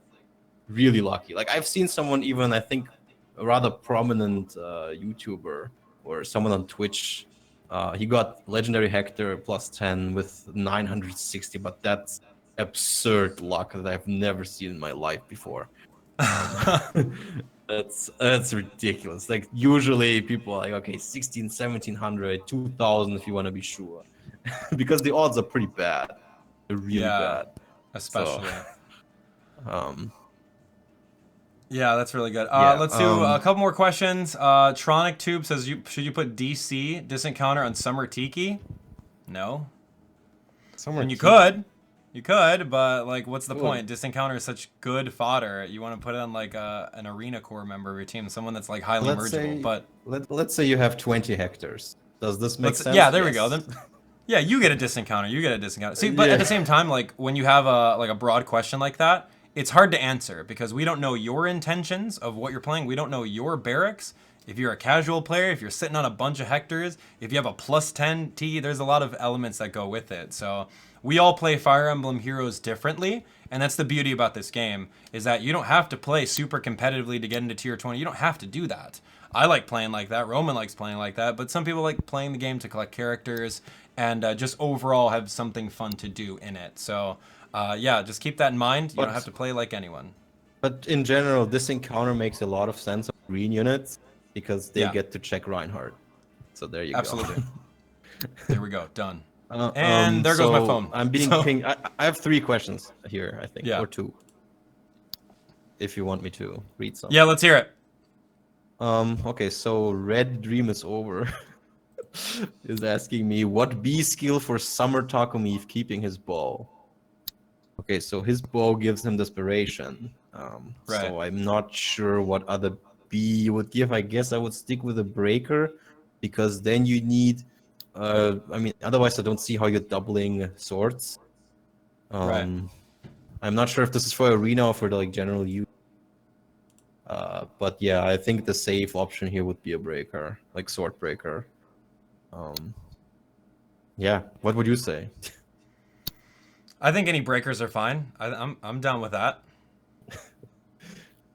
really lucky. Like, I've seen someone, even I think a rather prominent YouTuber or someone on Twitch, he got legendary Hector +10 with 960, but that's absurd luck that I've never seen in my life before. That's ridiculous. Like usually people are like, okay, 16, 1700, 2000 if you want to be sure, because the odds are pretty bad. They're really Yeah, bad. So, especially. um, Yeah, that's really good. yeah, Let's do a couple more questions. Tronic Tube says, should you put DC Distant Counter on Summer Tiki? No. somewhere And you Tiki could. You could, but like, what's the would. point? Distant Counter is such good fodder. You want to put it on like an arena core member of your team, someone that's like highly Let's mergeable. say But let's say you have 20 hectares. Does this make sense? yeah, there we Yes. go. Then yeah, you get a distant counter. You get a distant counter. See, but Yeah. at the same time, like when you have a broad question like that, it's hard to answer because we don't know your intentions of what you're playing. We don't know your barracks. If you're a casual player, if you're sitting on a bunch of hectares, if you have a +10 T, there's a lot of elements that go with it. So we all play Fire Emblem Heroes differently, and that's the beauty about this game, is that you don't have to play super competitively to get into tier 20. You don't have to do that. I like playing like that. Roman likes playing like that, but some people like playing the game to collect characters and just overall have something fun to do in it. So yeah, just keep that in mind. You don't have to play like anyone. But in general, this encounter makes a lot of sense on green units because they Yeah. get to check Reinhardt. So there you Absolutely. go. There we go. Done. And there goes my phone. I'm being So- pinged. I have 3 questions here, I think, Yeah. or 2. If you want me to read some. Yeah, let's hear it. Okay, so Red Dream is over. Is asking me what B skill for Summer Takumi if keeping his bow. Okay, so his bow gives him desperation. Right. So I'm not sure what other B you would give. I guess I would stick with a breaker because then you need. I mean, otherwise I don't see how you're doubling swords. Right. I'm not sure if this is for arena or for the like general use. But yeah, I think the safe option here would be a breaker, like sword breaker. Yeah, what would you say? I think any breakers are fine. I'm down with that.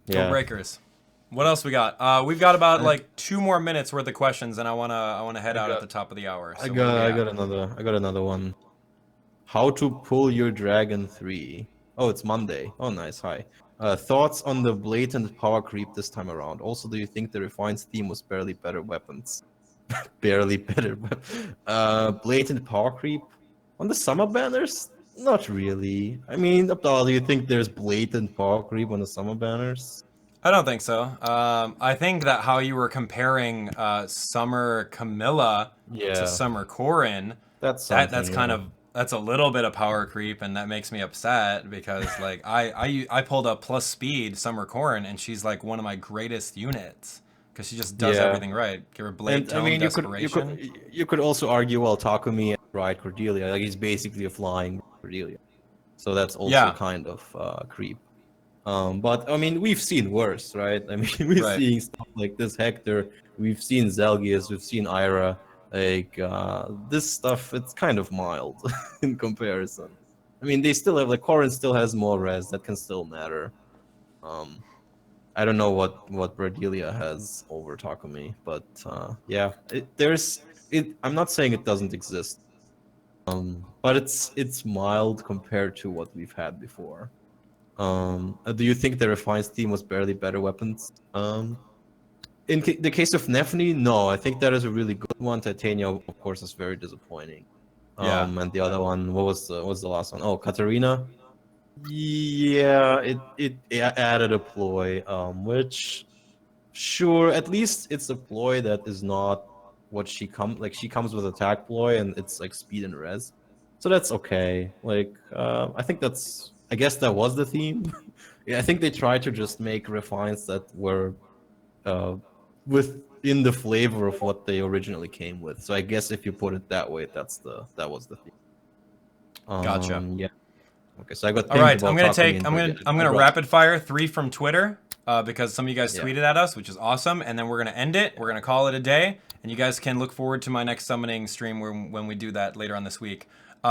Go Yeah. breakers. What else we got? We've got about like 2 more minutes worth of questions, and I wanna head out at the top of the hour. So I what do we got another one. How to pull your dragon 3. Oh, it's Monday. Oh, nice. Hi. Thoughts on the blatant power creep this time around? Also, do you think the Refine's theme was barely better weapons? Barely better. Blatant power creep on the summer banners? Not really. I mean, Abdallah, do you think there's blatant power creep on the summer banners? I don't think so. I think that how you were comparing Summer Camilla Yeah. to Summer Corin, That's that's something, kind yeah. of that's a little bit of power creep, and that makes me upset because like I pulled up plus speed Summer Corin, and she's like one of my greatest units because she just does Yeah. everything right. Give her blade And tone, I mean, desperation. you could also argue, well, Takumi ride Cordelia, like he's basically a flying Cordelia, so that's also Yeah. kind of creep. But I mean, we've seen worse, right? I mean, we've Right. seen stuff like this Hector, we've seen Zelgius, we've seen Ira. Like this stuff, it's kind of mild in comparison. I mean, they still have like Corrin still has more res that can still matter. I don't know what Brasilia has over Takumi, but yeah, I'm not saying it doesn't exist, but it's mild compared to what we've had before. Do you think the Refine's team was barely better weapons? In the case of Nefni, no, I think that is a really good one. Titania, of course, is very disappointing. Yeah. And the other one, what was the last one? Oh, Katarina. Yeah, it added a ploy, which sure, at least it's a ploy that is not what she comes with attack ploy and it's like speed and res. So that's okay. Like I guess that was the theme. Yeah, I think they tried to just make refines that were within the flavor of what they originally came with. So I guess if you put it that way, that was the theme. Gotcha. Yeah. Okay, so I got. All right, about I'm gonna Takumi take. and I'm gonna. Target. I'm gonna I got- rapid fire 3 from Twitter because some of you guys Yeah. tweeted at us, which is awesome. And then we're gonna end it. We're gonna call it a day, and you guys can look forward to my next summoning stream when we do that later on this week.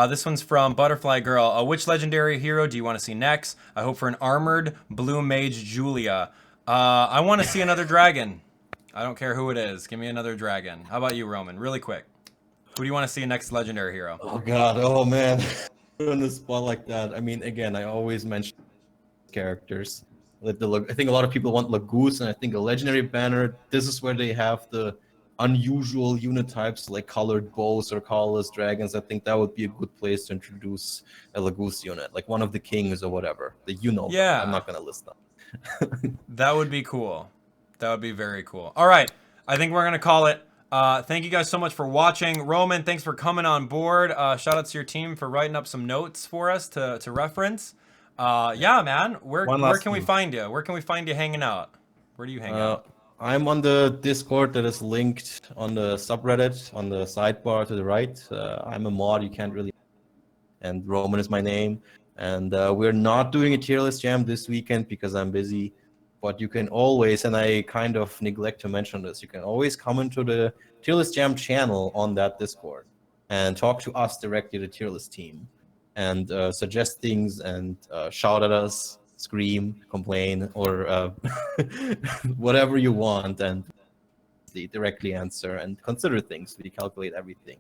This one's from Butterfly Girl. Which legendary hero do you want to see next? I hope for an armored blue mage Julia. I want to see another dragon. I don't care who it is. Give me another dragon. How about you, Roman? Really quick. Who do you want to see next legendary hero? Oh God! Oh man! Put on the spot like that. I mean, again, I always mention characters I think a lot of people want Lagoose, and I think a legendary banner. This is where they have the unusual unit types like colored bows or colorless dragons. I think that would be a good place to introduce a Lagoose unit, like one of the kings or whatever. Yeah. I'm not gonna list them. That would be cool. That would be very cool. All right. I think we're going to call it. Thank you guys so much for watching. Roman, thanks for coming on board. Shout out to your team for writing up some notes for us to reference. Yeah, man. Where can we find you? Where can we find you hanging out? Where do you hang out? I'm on the Discord that is linked on the subreddit on the sidebar to the right. I'm a mod. You can't really. And Roman is my name. And we're not doing a tier list jam this weekend because I'm busy. But you can always, and I kind of neglect to mention this, you can always come into the tier list jam channel on that Discord and talk to us directly, the tier list team, and suggest things and shout at us, scream, complain, or whatever you want, and they directly answer and consider things. We calculate everything.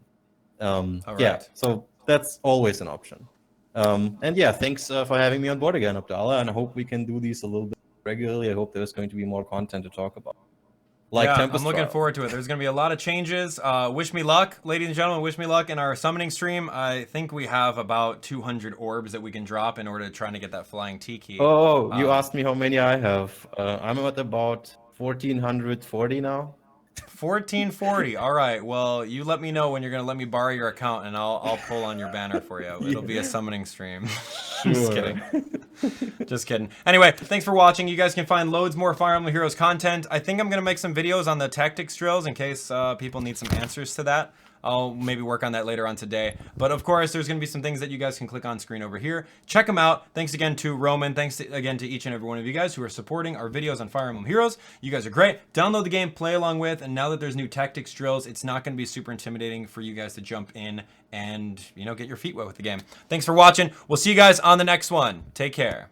Yeah, so that's always an option. And yeah, thanks for having me on board again, Abdallah, and I hope we can do these a little bit regularly. I hope there's going to be more content to talk about. Yeah, Tempest I'm looking forward to it. There's going to be a lot of changes. Wish me luck, ladies and gentlemen. Wish me luck in our summoning stream. I think we have about 200 orbs that we can drop in order to try to get that flying tiki. Oh, you asked me how many I have. I'm at about 1,440 now. 1440. All right. Well, you let me know when you're going to let me borrow your account, and I'll pull on your banner for you. It'll be a summoning stream. Just kidding. Just kidding. Anyway, thanks for watching. You guys can find loads more Fire Emblem Heroes content. I think I'm going to make some videos on the tactics drills in case people need some answers to that. I'll maybe work on that later on today. But of course, there's going to be some things that you guys can click on screen over here. Check them out. Thanks again to Roman. Thanks again to each and every one of you guys who are supporting our videos on Fire Emblem Heroes. You guys are great. Download the game, play along with, and now that there's new tactics drills, it's not going to be super intimidating for you guys to jump in and, you know, get your feet wet with the game. Thanks for watching. We'll see you guys on the next one. Take care.